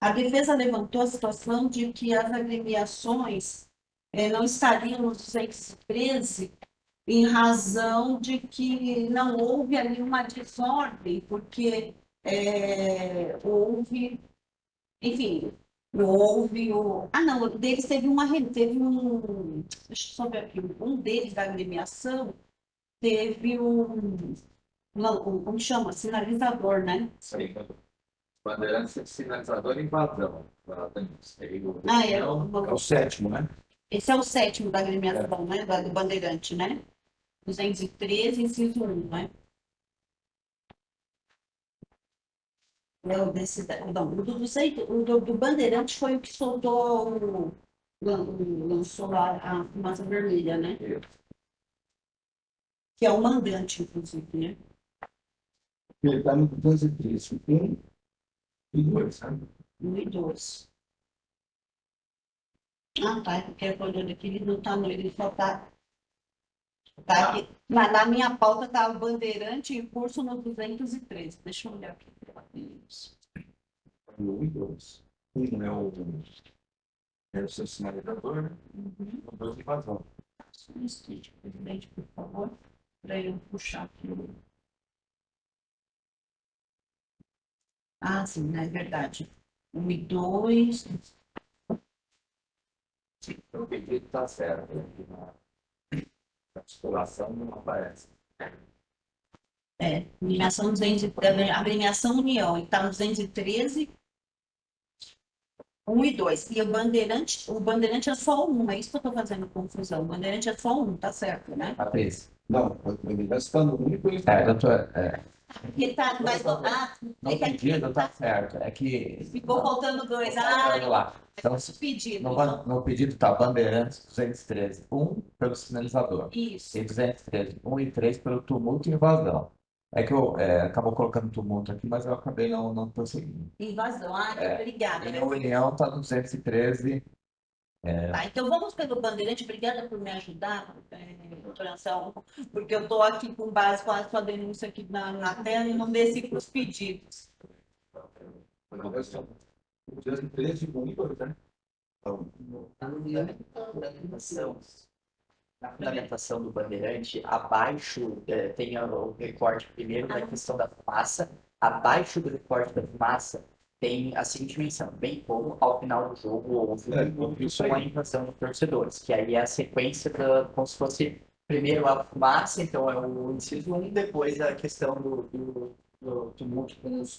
a defesa levantou a situação de que as agremiações não estariam no 213 em razão de que não houve ali uma desordem, porque houve, enfim, houve o... Ah, não, deles teve deixa eu só ver aqui, um deles da agremiação teve como chama? Sinalizador, né? Sim. Bandeirantes de sinalizador em vazão. É É o 7º, né? esse é o 7º da agremiação, né? Do Bandeirante, né? 213, inciso 1, né? Não, o do Bandeirante foi o que soltou, lançou a fumaça vermelha, né? Que é o mandante, inclusive, né? Ele está no 213, 1 e 2, sabe? 1 e 2. Ah, tá, porque eu tô olhando aqui, ele não tá no, ele só tá aqui. Mas na minha pauta tá o Bandeirante em curso no 213. Deixa eu olhar aqui. 1 e 2. 1 é o seu sinalizador, né? O 2 de vazão. Só um instante, presidente, por favor, para eu puxar aqui. Ah, sim, é verdade. 1 e 2. O pedido está certo. A titulação não aparece. Agremiação 200, agremiação União, está no 213, 1 e 2. E o Bandeirante é só 1, é isso que eu estou fazendo confusão. O Bandeirante é só 1, tá certo, né? A 3. Não, ele vai estar no 1 e 2. Doutor, Porque tá, mas no pedido tá certo. É que. ficou faltando 2. Vamos lá. Então, Pedido. no pedido tá Bandeirantes 213, 1 pelo sinalizador. Isso. E 213, 1 e 3 pelo tumulto e invasão. É que eu acabou colocando tumulto aqui, mas eu acabei não prosseguindo. Invasão. Obrigada. E a União tá no 213. Tá, então vamos pelo Bandeirante. Obrigada por me ajudar, doutora Anselmo, porque eu estou aqui com base com a sua denúncia aqui na tela e não desci para os pedidos. O 213, 1 e 2, né? Então, Na fundamentação do Bandeirante, abaixo tem o recorte primeiro da questão da fumaça. Abaixo do recorte da fumaça tem a seguinte menção: bem como ao final do jogo houve com a invasão dos torcedores, que aí é a sequência como se fosse primeiro a fumaça, então é o inciso 1, depois a questão do tumulto com os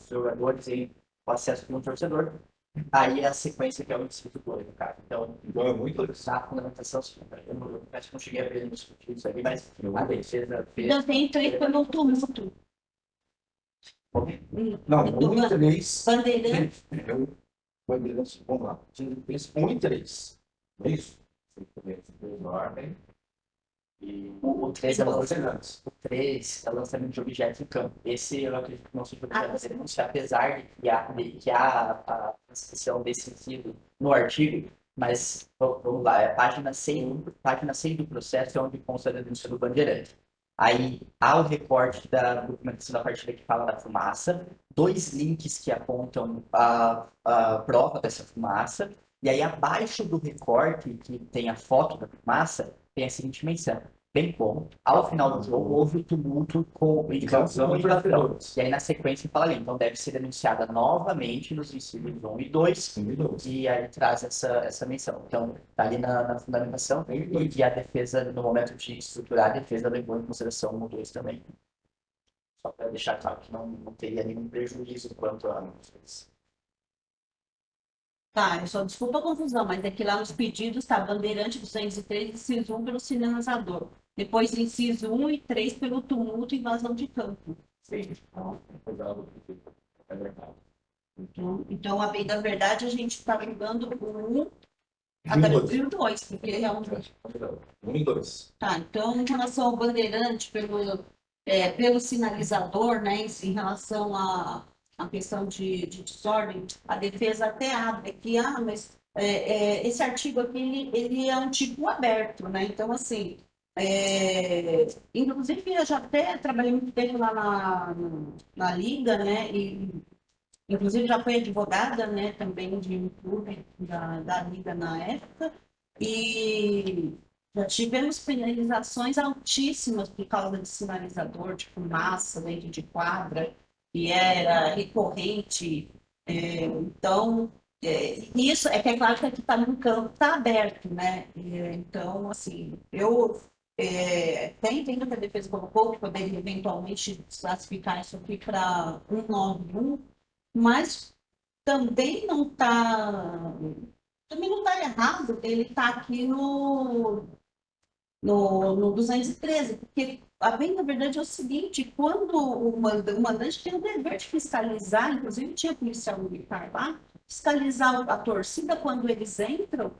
jogadores e o acesso com o torcedor. Aí é a sequência que é o inciso 2, cara. Então, é muito na fundamentação, eu não consegui ver nos discutidos ali, mas a defesa fez. Então tem 3 pelo tumulto. Não, 1 e 3. Bandeirante. Bandeirantes, vamos lá. 1 e 3. É isso? Ordem. E o 3 é o lançamento de objetos em campo. Esse eu acredito que não seja objeto ser denunciado, apesar de que há a inscrição desse inciso no artigo, mas vamos lá, é página 100 do processo, é onde consta a denúncia do Bandeirante. Aí há o recorte da documentação da partida que fala da fumaça, 2 links que apontam a prova dessa fumaça, e aí abaixo do recorte, que tem a foto da fumaça, tem a seguinte menção: bem como, ao final do jogo, houve o tumulto com invasão. E aí na sequência fala ali, então deve ser denunciada novamente nos incisos 1 e 2, e aí traz essa menção. Então, está ali na fundamentação, e a defesa, no momento de estruturar a defesa, levou em consideração o 2 também. Só para deixar claro que não teria nenhum prejuízo quanto a... Tá, eu só desculpa a confusão, mas é que lá nos pedidos está Bandeirante 203 inciso 1 pelo sinalizador. Depois, inciso 1 e 3, pelo tumulto e invasão de campo. Então, a bem da verdade, a gente está lembrando o 1 até o 2, porque realmente. 1 e 2. Tá, então, em relação ao bandeirante, pelo sinalizador, né, em relação à questão de desordem, a defesa até abre aqui, mas esse artigo aqui, ele é um tipo aberto, né, então, assim, inclusive, eu já até trabalhei muito tempo lá na Liga, né, e inclusive já fui advogada, né, também de um clube da Liga na época, e já tivemos penalizações altíssimas por causa de sinalizador, de fumaça dentro de quadra, que era recorrente. Então, isso é que é claro que aqui está no campo, está aberto, né? Então, assim, eu até entendo que a defesa colocou que poderia eventualmente desclassificar isso aqui para 191, mas também não está errado ele estar aqui no 213, porque a bem da verdade é o seguinte, quando o mandante tem o dever de fiscalizar, inclusive tinha policial militar lá, fiscalizar a torcida quando eles entram,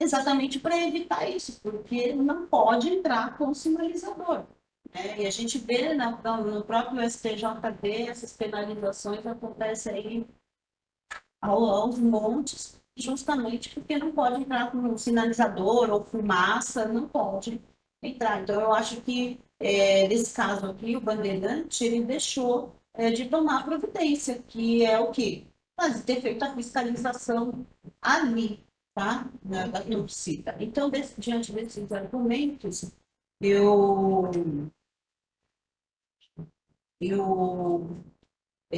exatamente para evitar isso, porque não pode entrar com sinalizador. Né? E a gente vê no próprio STJD essas penalizações acontecem aí aos montes, justamente porque não pode entrar com um sinalizador ou fumaça, não pode entrar. Então, eu acho que, nesse caso aqui, o bandeirante, ele deixou de tomar providência, que é o quê? Ter feito a fiscalização ali, tá? Da torcida. Então, diante desses argumentos, eu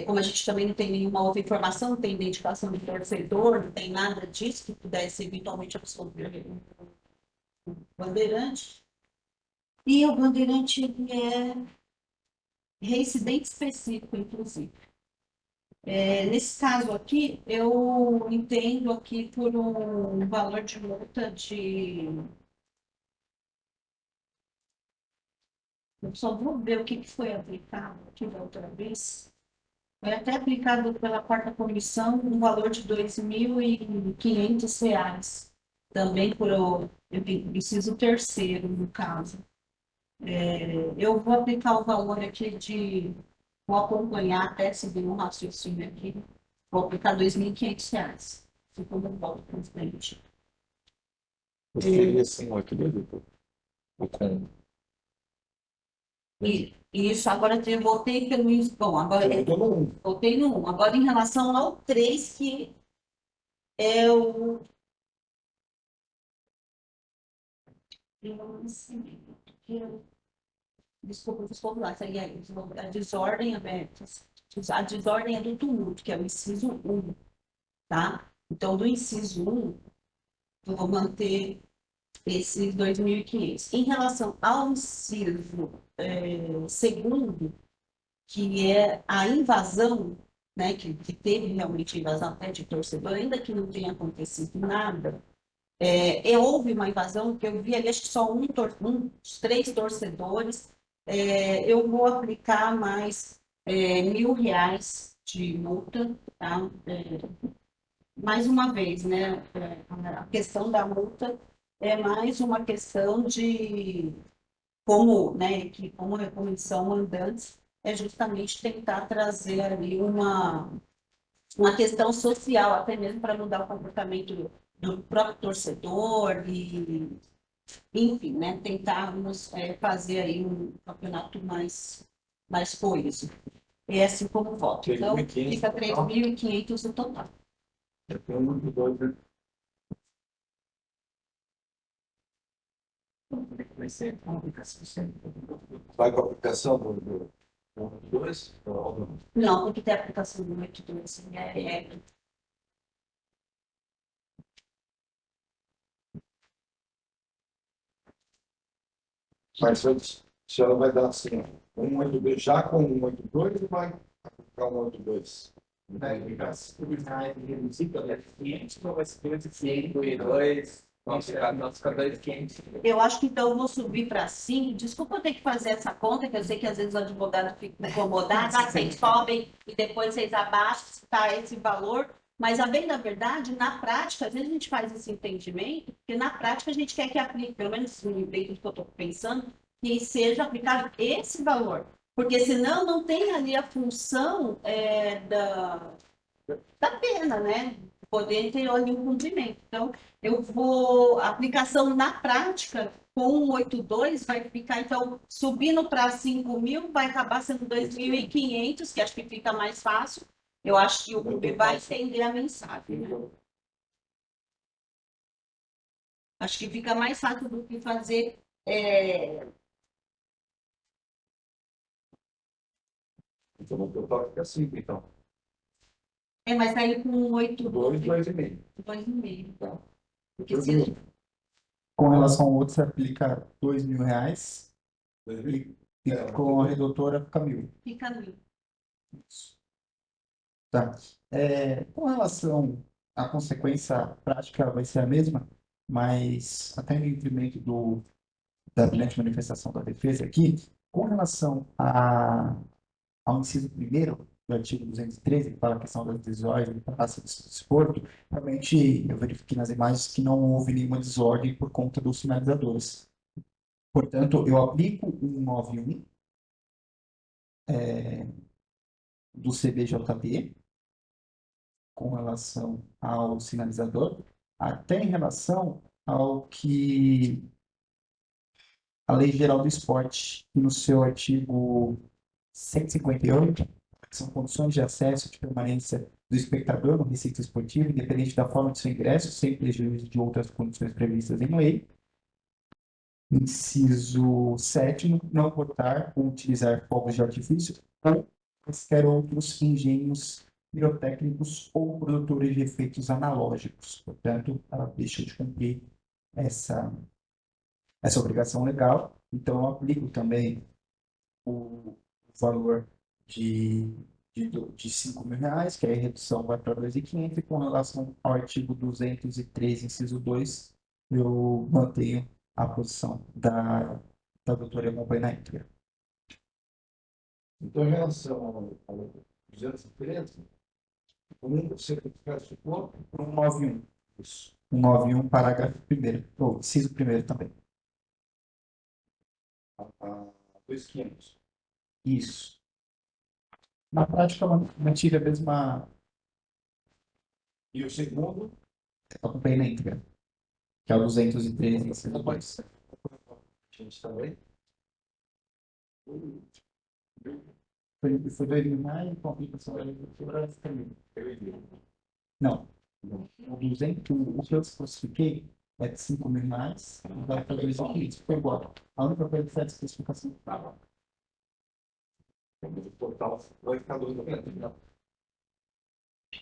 como a gente também não tem nenhuma outra informação, não tem identificação do torcedor, não tem nada disso que pudesse eventualmente absolver o bandeirante. E o bandeirante ele é reincidente específico, inclusive. Nesse caso aqui, eu entendo aqui por um valor de multa de... Eu só vou ver o que foi aplicado aqui da outra vez. Foi até aplicado pela quarta comissão um valor de R$ 2.500, também por o inciso terceiro, no caso. Eu vou aplicar o valor aqui vou acompanhar até seguir um raciocínio aqui, vou aplicar R$ 2.500, se for um voto para frente. Seria assim um equilíbrio? Com E isso, agora eu voltei pelo... Bom, agora voltei no 1. Agora, em relação ao 3, que é o... Desculpa, lá, seria a desordem aberta. A desordem é do tumulto, que é o inciso 1, tá? Então, do inciso 1, eu vou manter esses 2.500. Em relação ao inciso segundo, que é a invasão, né, que teve realmente invasão até de torcedor, ainda que não tenha acontecido nada, houve uma invasão, que eu vi ali, acho que só uns 3 torcedores, eu vou aplicar mais R$ 1.000 de multa, tá? Mais uma vez, né, a questão da multa é mais uma questão de como, né, que como recomendação mandantes, é justamente tentar trazer ali uma questão social, até mesmo para mudar o comportamento do próprio torcedor e, enfim, né, tentarmos fazer aí um campeonato mais coeso. É assim como voto. Então, fica 3.500 no total. Vai ser a aplicação. Vai com a aplicação do 2? Não, porque tem a aplicação do 8.2. Mas a senhora vai dar assim, 182, já com 182 ou vai aplicar 182? Vai ficar reduzir pela F500 ou vai ser 102? Nossa, cada vez 500. Eu acho que então eu vou subir para 5. Desculpa eu ter que fazer essa conta, que eu sei que às vezes o advogado fica incomodado. Ah, vocês sobem e depois vocês abaixam, se está esse valor. Mas, a bem da verdade, na prática, às vezes a gente faz esse entendimento, porque na prática a gente quer que aplique, pelo menos dentro do que eu estou pensando, que seja aplicado esse valor. Porque senão não tem ali a função da pena, né? Poder ter ali um cumprimento. Então, a aplicação na prática com o 82 vai ficar, então, subindo para 5.000, vai acabar sendo 2.500, que acho que fica mais fácil. Eu acho que o clube vai entender a mensagem, né? Acho que fica mais fácil do que fazer. Então, o total fica 5, então. Mas aí com 2, 82, 2,5. 2,5. Tá. Porque se Com relação ao outro, você aplica R$ 2.000 e É, com a redutora fica 1.000. fica 1.000. Tá. Com relação à consequência prática, vai ser a mesma, mas até no implemento da brilhante manifestação da defesa aqui, com relação ao inciso primeiro do artigo 213, que fala a questão das desordens da praça do desporto, realmente eu verifiquei nas imagens que não houve nenhuma desordem por conta dos sinalizadores. Portanto, eu aplico o 191 do CBJB com relação ao sinalizador, até em relação ao que a Lei Geral do Esporte, no seu artigo 158, que são condições de acesso e de permanência do espectador no recinto esportivo, independente da forma de seu ingresso, sem prejuízo de outras condições previstas em lei. Inciso 7, não portar ou utilizar fogos de artifício ou quaisquer outros engenhos pirotécnicos ou produtores de efeitos analógicos. Portanto, ela deixa de cumprir essa obrigação legal. Então, eu aplico também o valor de R$ 5.000, que aí a redução vai para 2.500, e com relação ao artigo 213, inciso 2, eu mantenho a posição da doutora Emanuele na íntegra. Então, em relação ao 213, o secretário de suporte, 191. isso. 191, parágrafo 1º, ou inciso 1º também. A 2.500. Isso. Na prática, eu mantive a mesma. E o segundo, Eu acompanhei na íntegra, que é o 213, inciso 2. a gente também. Foi 2.000 e com a aplicação da leitura também. Não. O 200, o que eu especifiquei é de R$ 5.000, vai para 2.500, foi igual. A única coisa que foi a especificação que estava. O total vai ficar 2.500.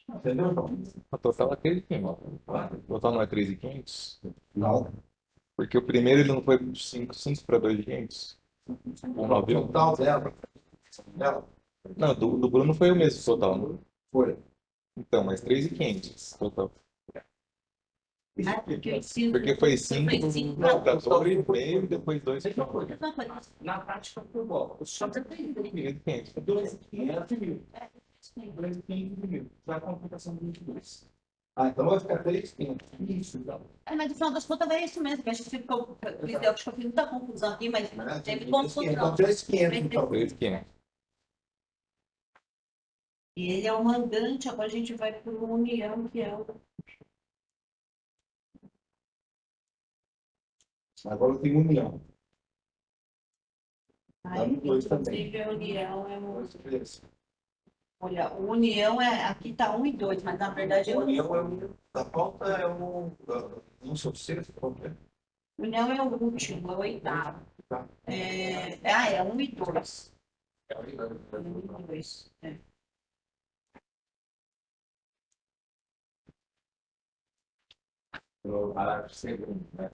Entendeu? O total é 3.500. O total não é 3.500? Não. Porque o primeiro ele não foi 5 para 2.500? O total dela Não, do Bruno foi o mesmo total, né? foi. Então, mas 3.500 total. Porque Porque foi 5 para 2,5 e depois 2 para Na prática, foi igual. O só tem 1.500. 2.500 mil. 2.500 mil. Vai com a aplicação do 22. Ah, então vai ficar 3.500. Isso, então. Mas no final das contas é isso mesmo, que a gente ficou. Eu acho que eu fiz muita confusão aqui, mas teve confusão. Então, 3.500, então. 3.500. E ele é o mandante, agora a gente vai para o União, que é o. Agora tem 1 milhão. Aí, dois inclusive, a União é o. Beleza. Olha, o União aqui está 1 e 2, mas na verdade A União é o. A pauta é o. Não sei o sexto, qual que é? União é o último, é o oitavo. Tá. É 1 e 2. É o 1 e 2. Parágrafo segundo, né?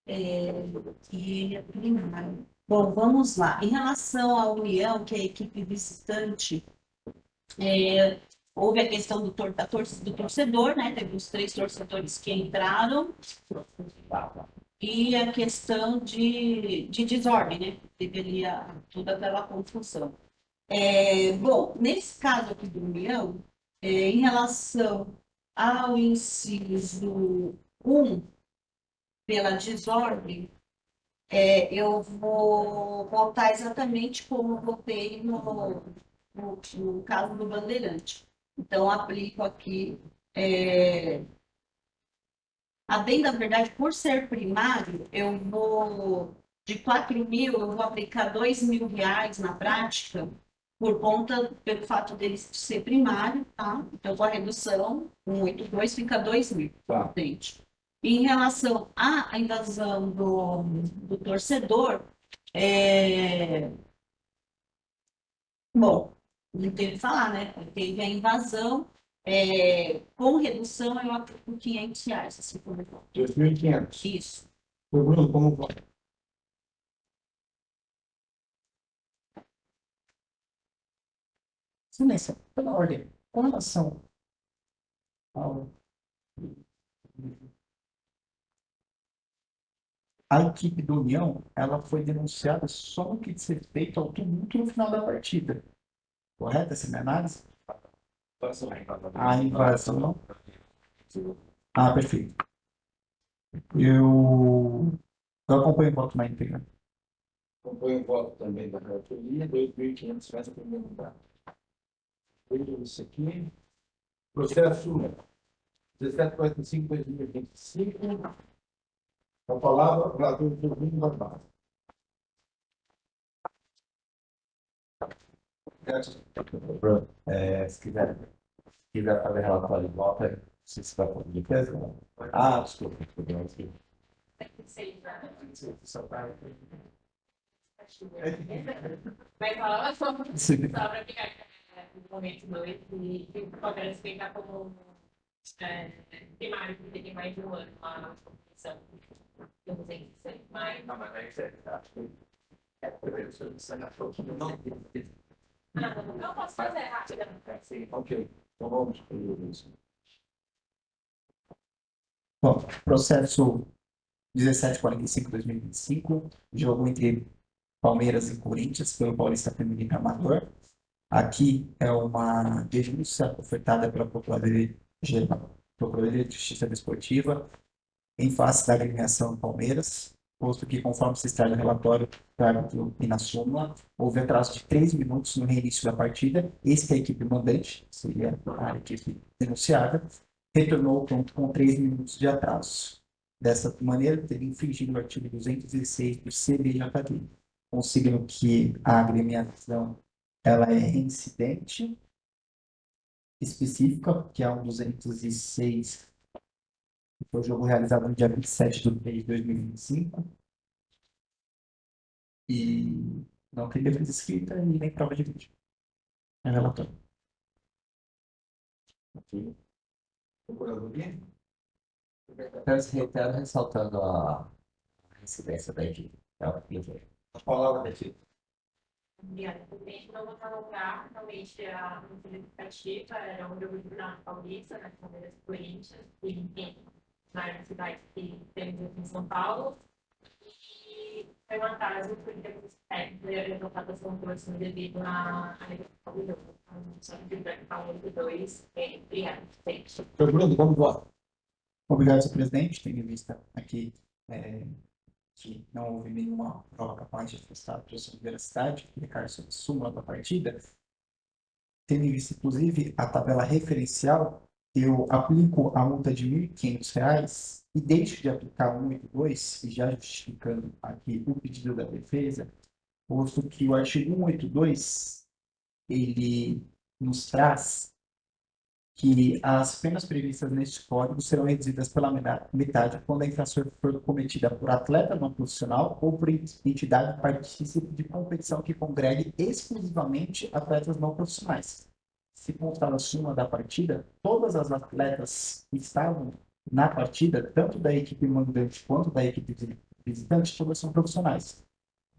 que ele é primário. Bom, vamos lá. Em relação à União, que é a equipe visitante, houve a questão do torcedor, né? Teve os 3 torcedores que entraram, e a questão de desordem, né? Teve ali toda aquela confusão. Bom, nesse caso aqui do União, em relação ao inciso 1, pela desordem, eu vou votar exatamente como eu votei no caso do Bandeirante. Então, aplico aqui, bem da verdade, por ser primário, eu vou, de 4.000, eu vou aplicar R$ 2.000 na prática, por conta, pelo fato dele ser primário, tá? Então, com a redução, 182 fica 2.000, Tá. gente. Em relação à invasão do torcedor, bom, não tem o que falar, né? Teve a invasão, com redução eu aplico R$ 500, assim como eu falo. 2.500. Isso. O Bruno, como vota? Silêncio, pela ordem. Com relação ao... A equipe do União, ela foi denunciada só no que diz respeito ao tumulto no final da partida. Correto essa minha análise? A invasão. Ah, perfeito. Eu acompanho o voto na íntegra. Acompanho o voto também da relatoria, 2.500 reais para o primeiro lugar. Isso aqui. Processo 1745/2025. A palavra, o relator do Bruno Barbosa. Se quiser fazer relatório de volta, se você vai fazer de peso. Ah, desculpa. Vai falar só para ficar no momento 2 e o Congresso ficar como primário, porque tem mais de um ano a comissão. Eu não sei se é mais. Não, mas aí você acha que Não posso fazer rápido. Ok, então vamos para isso. Bom, processo 1745/2025, jogo entre Palmeiras e Corinthians pelo Paulista Feminino Amador. Aqui é uma denúncia ofertada pela Procuradoria de Justiça Desportiva em face da agremiação do Palmeiras, posto que, conforme se extrai no relatório do árbitro e na súmula, houve atraso de 3 minutos no reinício da partida. Esse que é a equipe mandante, seria a equipe denunciada, retornou ao ponto com 3 minutos de atraso. Dessa maneira, teria infringido o artigo 206 do CBJD, considerando que a agremiação ela é reincidente específica, que é um 206, que foi o jogo realizado no dia 27/3/2025, e não tem defesa escrita e nem prova de vídeo. É relatório. Procuradoria? eu se reitero ressaltando a incidência da equipe. A palavra da equipe. Obrigada. Também não vou prolongar, realmente a justificativa era um jogo de final paulista, né? Palmeiras e Corinthians, e enfim, na cidade que temos aqui em São Paulo. E foi uma atraso por termos técnicos e a levantação trouxe devido à negação do jogo. Só que o Branco está 8-2. Obrigada. Então, Bruno, como vota? Obrigado, senhor presidente. Tendo em vista aqui que não houve nenhuma prova capaz de afastar a presunção de veracidade, recair sobre a súmula da partida, tendo em vista, inclusive, a tabela referencial, eu aplico a multa de R$ 1.500 e deixo de aplicar 182, e já justificando aqui o pedido da defesa, posto que o artigo 182, ele nos traz que as penas previstas neste código serão reduzidas pela metade quando a infração for cometida por atleta não profissional ou por entidade partícipe de competição que congregue exclusivamente atletas não profissionais. Se constar na súmula da partida, todas as atletas que estavam Na partida, tanto da equipe mandante quanto da equipe visitante, todas são profissionais.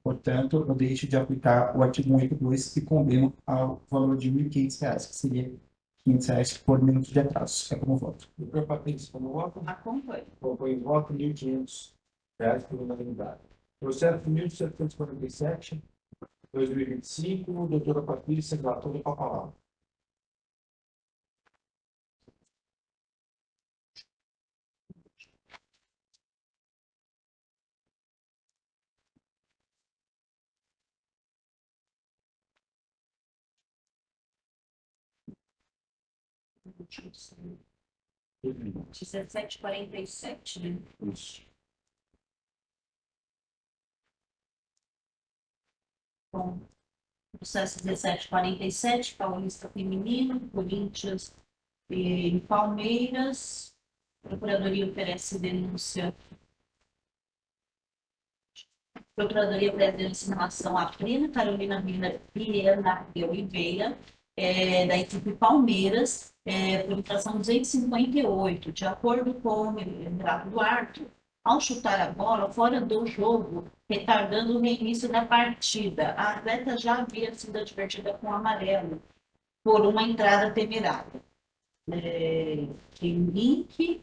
Portanto, eu deixo de aplicar o artigo 182 e condeno ao valor de R$ 1.500, que seria R$ 500 por minuto de atraso. É como voto. Doutor Patrícia, como voto? Acompanho. Propõe voto R$ 1.500 por unanimidade. Processo 1747, 2025, doutora Patrícia, relatora com a palavra. Deixa 1747, né? Isso. Bom, processo 1747, Paulista Feminino, Corinthians e Palmeiras. Procuradoria oferece denúncia. Procuradoria oferece denúncia em relação à Plena Carolina Viana de Oliveira, da equipe Palmeiras, por infração 258. De acordo com o Renato Duarte, ao chutar a bola fora do jogo, retardando o reinício da partida, a atleta já havia sido advertida com amarelo por uma entrada temerária. Tem link.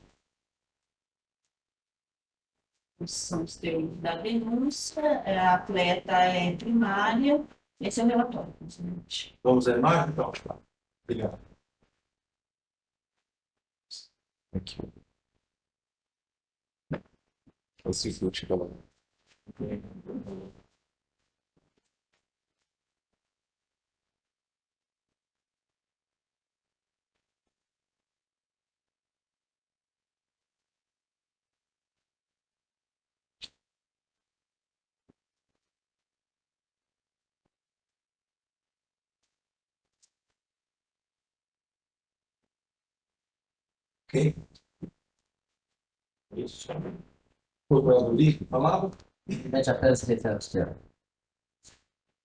São os termos da denúncia, a atleta é primária. Esse é o relatório, presidente. Vamos à imagem, então? Obrigado. Aqui. Esse fute, galera. Ok? Isso. Procuradoria, palavra? Pede a presidência.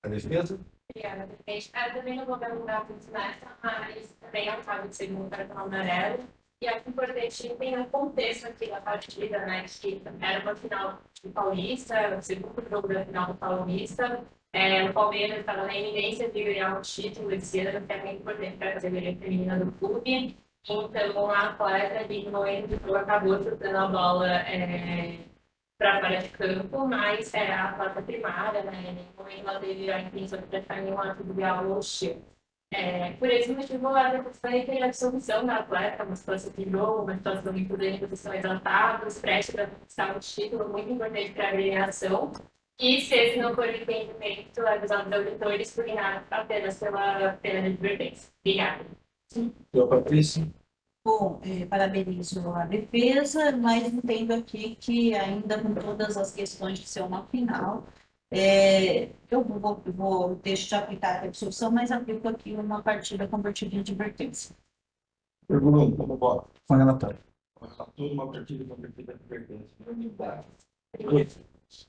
A defesa? Obrigada, presidente. Também não vou perguntar para os nessa, mas também é um caso de segundo cartão amarelo. E é importante tem um contexto aqui da partida, né? Que era uma final do Paulista, o segundo jogo da final do Paulista. O Palmeiras estava na iminência de ganhar um título esse ano, que é muito importante para a categoria feminina do clube. Então, a atleta ali no momento do jogo acabou chutando a bola para fora de campo, mas a atleta primária, né? No momento ela teve a intenção de prestar nenhum ato de grau hostil. Por esse motivo, a defesa tem a absolvição da atleta, uma situação de jogo, uma situação de posição exaltada, preste para conquistar um título muito importante para a agremiação. E se esse não for o entendimento, a visão dos auditores, punirá apenas pela pena de advertência. Obrigada. Doutora Patrícia? Bom, parabenizo a defesa, mas entendo aqui que ainda com todas as questões de ser uma final, eu vou deixar de aplicar a absolução, mas aplico aqui uma partida convertida em advertência. Pergunta, como voto? Com relatório. Toda uma partida convertida em advertência. Unanimidade.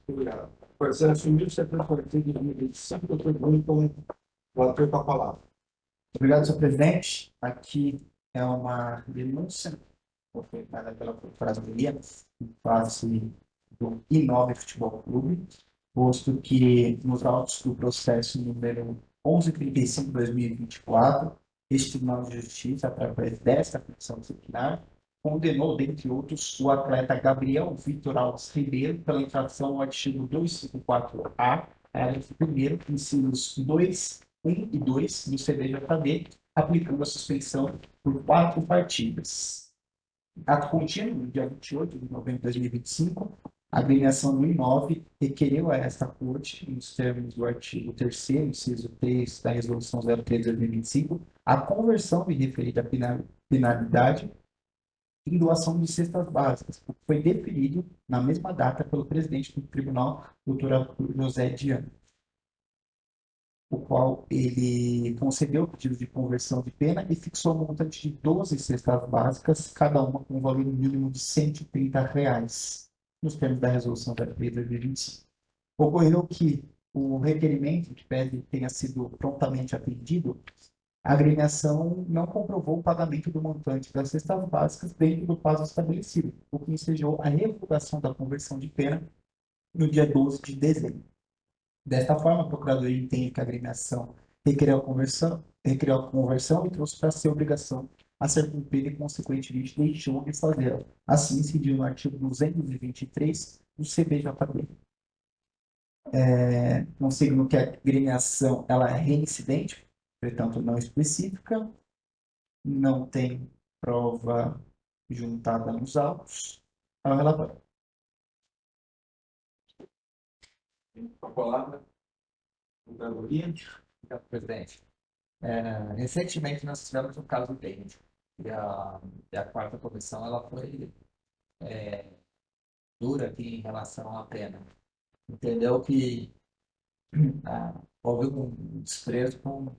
Obrigado. Processo 1746 de 2025, doutor Bruno, com o relator com a palavra. Obrigado, senhor presidente. Aqui é uma denúncia feita pela Procuradoria em face do I9 Futebol Clube, posto que nos autos do processo número 1135/2024, este Tribunal de Justiça, através desta comissão disciplinar, condenou, dentre outros, o atleta Gabriel Vitor Alves Ribeiro pela infração ao artigo 254-A, parágrafo 1º, incisos 2, 1 e 2 do CDJD, aplicando a suspensão por 4 partidas. Ato contínuo, no dia 28 de novembro de 2025, a agremiação do I9 requereu a esta Corte, nos termos do artigo 3º, inciso 3 da Resolução 03 de 2025, a conversão de referida penalidade em doação de cestas básicas, o que foi deferido na mesma data pelo presidente do tribunal, doutor José Diano, o qual ele concedeu o pedido de conversão de pena e fixou um montante de 12 cestas básicas, cada uma com um valor mínimo de R$ 130, nos termos da resolução da lei de 2025. Ocorreu que o requerimento, que pede tenha sido prontamente atendido, A agremiação não comprovou o pagamento do montante das cestas básicas dentro do prazo estabelecido, o que ensejou a revogação da conversão de pena no dia 12 de dezembro. Desta forma, a Procuradoria entende que a agremiação requereu a conversão e trouxe para si a obrigação a ser cumprida e, consequentemente, deixou de fazê-la. Assim, incidiu no artigo 223 do CBJP. Consigno que a agremiação ela é reincidente, portanto, não específica, não tem prova juntada nos autos. Ao relatório. Com a palavra, Procuradoria. Obrigado, presidente. Recentemente nós tivemos um caso idêntico e a quarta comissão ela foi dura aqui em relação à pena. Entendeu que houve um desprezo com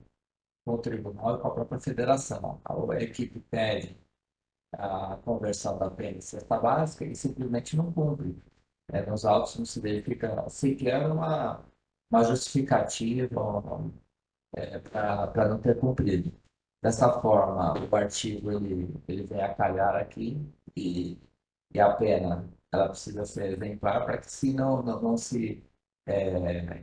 o tribunal e com a própria federação. A equipe pede a conversão da pena em cesta básica e simplesmente não cumpre. Nos autos não se verifica sequer uma justificativa para não ter cumprido. Dessa forma, o artigo ele vem a calhar aqui e a pena ela precisa ser exemplar para que se não se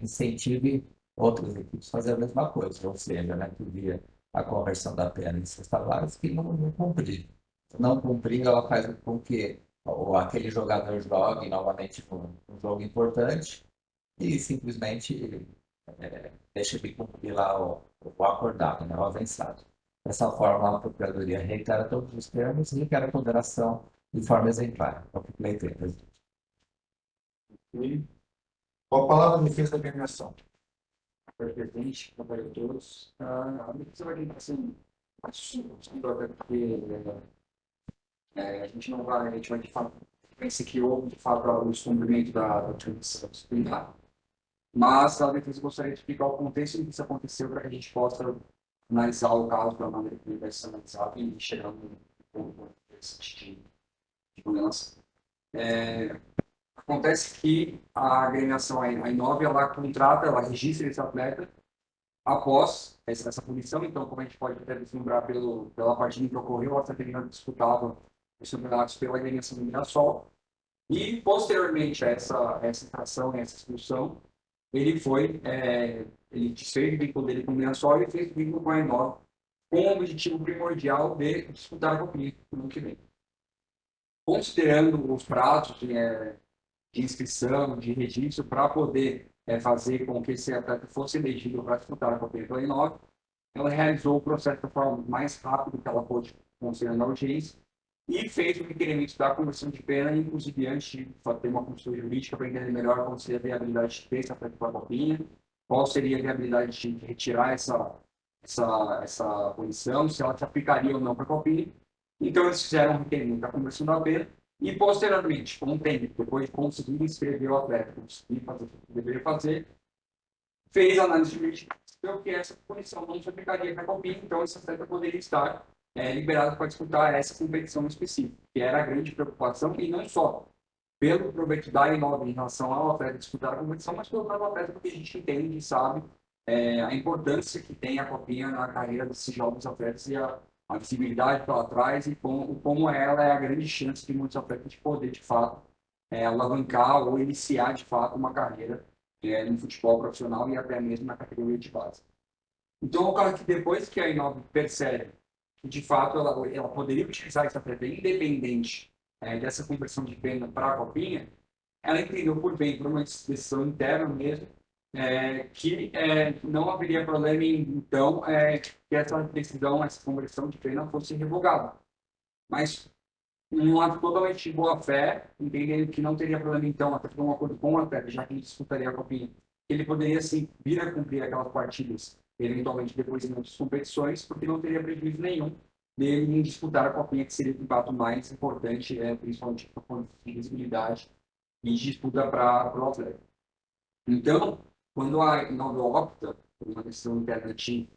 incentive outras equipes a fazer a mesma coisa, ou seja, né, que via a conversão da pena em cesta básica e não cumprir. Não cumprindo, ela faz com que aquele jogador jogue novamente um jogo importante e simplesmente deixa de cumprir lá o acordado, né, o avançado. Dessa forma, a Procuradoria reitera todos os termos e requer a ponderação de forma exemplar. É o que pleiteio, presidente. E com a palavra, defesa da agremiação. Presidente, trabalho a todos. A defesa vai ter assim, porque a gente não vai, a gente vai de fato, pensa que houve de fato o descumprimento da transição disciplinar, mas a defesa gostaria de explicar o contexto em que isso aconteceu para que a gente possa analisar o caso da maneira que ele vai ser analisado e chegar no ponto de condenação. Acontece que a agremiação, a Inove, ela contrata, ela registra esse atleta após essa punição. Então, como a gente pode até vislumbrar pela partida que ocorreu, o atleta disputava os campeonatos pela agremiação do Mirassol. E, posteriormente a essa infração e essa expulsão, ele ele desfez o vínculo dele com o Mirassol e fez o vínculo com a Inove, com o objetivo primordial de disputar a Copinha no ano que vem. Considerando os prazos de inscrição, de registro, para poder fazer com que esse atleta fosse elegido para disputar a Copinha pela Inove, ela realizou o processo da forma mais rápida que ela pôde, considerando a audiência, e fez o requerimento da conversão de pena, inclusive antes de ter uma consulta jurídica para entender melhor qual seria a viabilidade de ter esse atleta para a Copinha, qual seria a viabilidade de retirar essa punição, se ela se aplicaria ou não para a Copinha. Então, eles fizeram um requerimento da conversão da pena e, posteriormente, com o tempo, depois de conseguir inscrever o atleta, conseguir fazer o que deveria fazer, fez a análise jurídica e viu que essa punição não se aplicaria para a Copinha, então esse atleta poderia estar liberado para disputar essa competição específica, que era a grande preocupação, e não só pelo proveito da Inove em relação ao atleta disputar a competição, mas pelo próprio atleta, porque a gente entende e sabe a importância que tem a Copinha na carreira desses jovens atletas e a visibilidade que ela traz e como ela é a grande chance de muitos atletas de poder, de fato, alavancar ou iniciar, de fato, uma carreira no futebol profissional e até mesmo na categoria de base. Então, ocorre que depois que a Inove percebe que, de fato, ela poderia utilizar esse atleta independente dessa conversão de pena para a Copinha, ela entendeu por bem, por uma decisão interna mesmo, que não haveria problema em, então, que essa decisão, essa conversão de pena fosse revogada. Mas, num ato totalmente de boa-fé, entendendo que não teria problema, então, até por um acordo com o atleta, já que ele disputaria a Copinha, ele poderia, sim, vir a cumprir aquelas partidas, eventualmente depois em outras competições, porque não teria prejuízo nenhum dele em disputar a Copinha, que seria o fato mais importante, principalmente por conta de visibilidade e disputa para o atleta. Então, quando a Inove opta por uma decisão interna de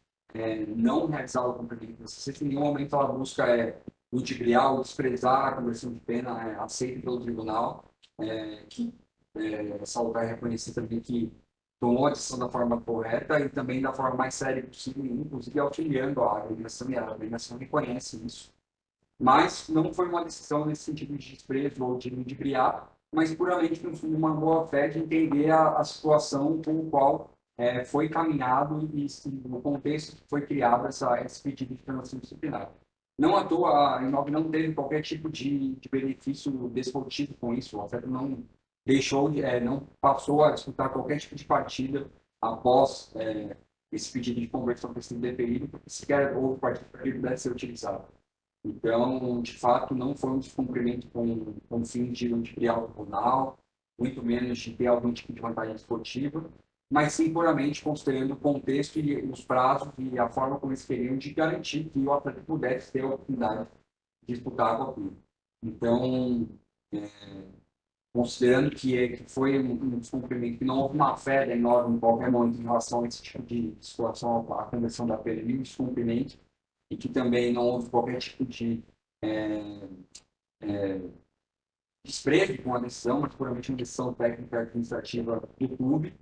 não realizar o cumprimento dessa cesta, em nenhum momento ela busca ludibriar ou desprezar a conversão de pena aceita pelo tribunal, que salutar reconhecer também que tomou a decisão da forma correta e também da forma mais séria possível, inclusive auxiliando a agremiação, e a agremiação reconhece isso. Mas não foi uma decisão nesse sentido de desprezo ou de ludibriar, mas puramente uma boa fé de entender a situação com o qual foi caminhado e no contexto que foi criado esse pedido de transação disciplinar. Não à toa, a Inove não teve qualquer tipo de benefício desportivo com isso, o atleta não deixou, não passou a disputar qualquer tipo de partida após esse pedido de conversão ter sido deferido, porque sequer outro partido pudesse ser utilizado. Então, de fato, não foi um descumprimento com o fim de ludibriar o tribunal, muito menos de ter algum tipo de vantagem esportiva, mas sim puramente considerando o contexto e os prazos e a forma como eles queriam de garantir que o atleta pudesse ter a oportunidade de disputar a Copa. Então, considerando que foi um descumprimento, que não houve uma fé enorme em qualquer momento em relação a esse tipo de situação, à conversão da PLM, um descumprimento, e que também não houve qualquer tipo de desprezo com a decisão, mas puramente uma decisão técnica administrativa do clube,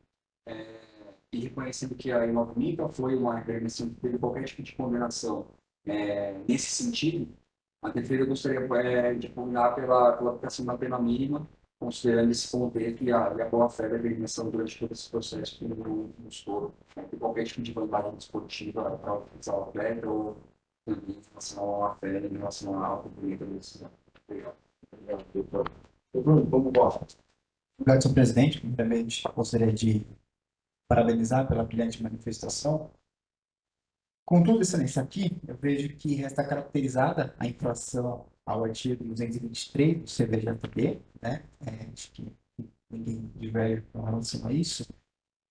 e reconhecendo que a Inovinica foi uma intervenção que teve qualquer tipo de condenação nesse sentido, a defesa gostaria de condenar pela aplicação da pena mínima, considerando esse contexto e a boa-fé da agremiação durante todo esse processo que não buscou qualquer tipo de vantagem esportiva para utilizar o atleta ou também em relação à fé, em relação ao cumprimento da decisão. Obrigado. Bruno, como gosta? Obrigado, senhor presidente. Primeiramente, gostaria de parabenizar pela brilhante manifestação. Contudo, excelência, aqui eu vejo que resta caracterizada a infração ao artigo 223 do CVJB, né? Acho que ninguém diverge com relação a isso.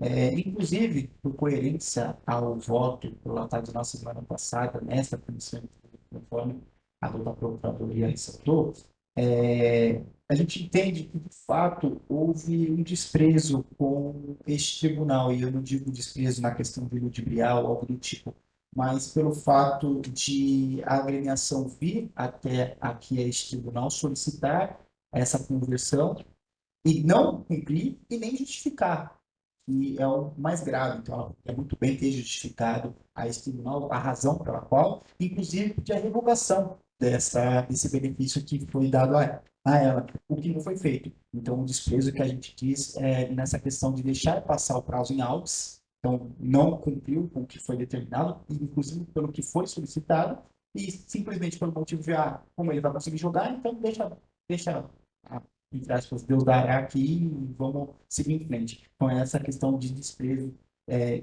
Inclusive, por coerência ao voto relatado na semana passada, nesta comissão, conforme a doutora Procuradoria ressaltou, a gente entende que, de fato, houve um desprezo com este tribunal, e eu não digo desprezo na questão de ludibriar ou algo do tipo, mas pelo fato de a agremiação vir até aqui a este tribunal solicitar essa conversão e não cumprir e nem justificar, que é o mais grave. Então, é muito bem ter justificado a esse tribunal a razão pela qual, inclusive, pedir a revogação desse benefício que foi dado a ela, o que não foi feito. Então, o desprezo que a gente diz é nessa questão de deixar passar o prazo em autos, então não cumpriu com o que foi determinado, inclusive pelo que foi solicitado, e simplesmente pelo motivo de, como ele vai conseguir jogar, então deixa entre aspas, Deus dará aqui e vamos seguir em frente. Então, é essa questão de desprezo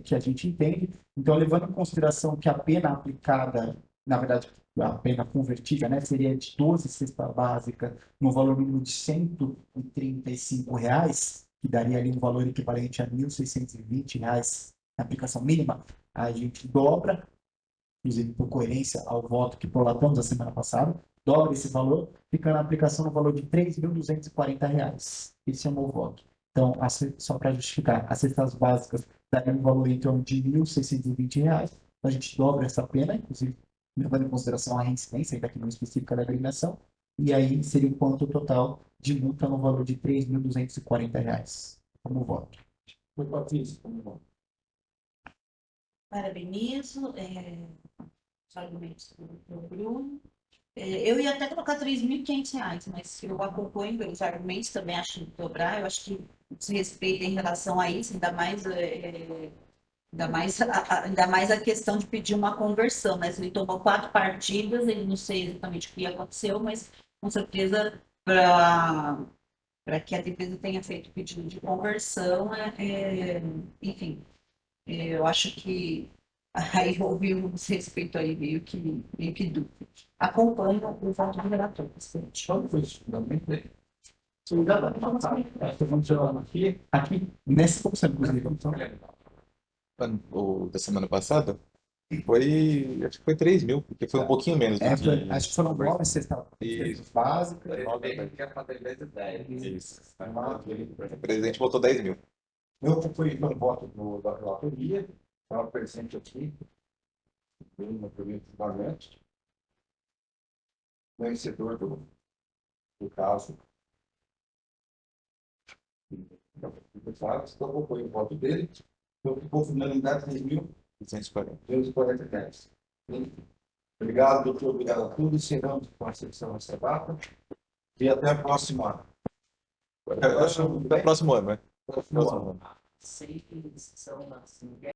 que a gente entende. Então, levando em consideração que a pena aplicada, na verdade, a pena convertida, né, seria de 12 cesta básica no valor mínimo de R$ 135, que daria ali um valor equivalente a R$ 1.620 na aplicação mínima, a gente dobra, inclusive por coerência ao voto que prolatamos a semana passada, dobra esse valor, ficando a aplicação no valor de R$ 3.240. Esse é o meu voto. Então, só para justificar, as cestas básicas dariam um valor em torno de R$ 1.620. A gente dobra essa pena, inclusive levando em consideração a reincidência, ainda que não específica da agremiação, e aí seria o quanto total de multa no valor de R$ 3.240. Como voto. Foi Patrícia, como gosta? Parabenizo os argumentos do Bruno. Eu ia até colocar R$ 3.500, mas eu acompanho pelos argumentos, também acho que dobrar, eu acho que desrespeito em relação a isso, ainda mais a questão de pedir uma conversão, né? Se ele tomou 4 partidas, ele não sei exatamente o que aconteceu, mas com certeza para que a defesa tenha feito o pedido de conversão, enfim, eu acho que aí houve um desrespeito aí meio que dúvida. Acompanho o voto do relator, presidente. Quando foi isso? Estou funcionando aqui, nessa comissão, inclusive. O da semana passada acho que foi 3 mil, porque foi um pouquinho menos do que... Acho que foram 9 cestas básicas. Isso. O presidente votou 10 mil. Eu fui no voto da relatoria, estava presente aqui, no primeiro julgamento, vencedor do caso. Então, colocou o voto dele, então ficou finalidade 3.240 reais. Obrigado, doutor. Obrigado a todos. Encerramos com a sessão dessa data. E até a próxima. Até o próximo ano, né? Próximo ano. Próximo ano. Seis são assim.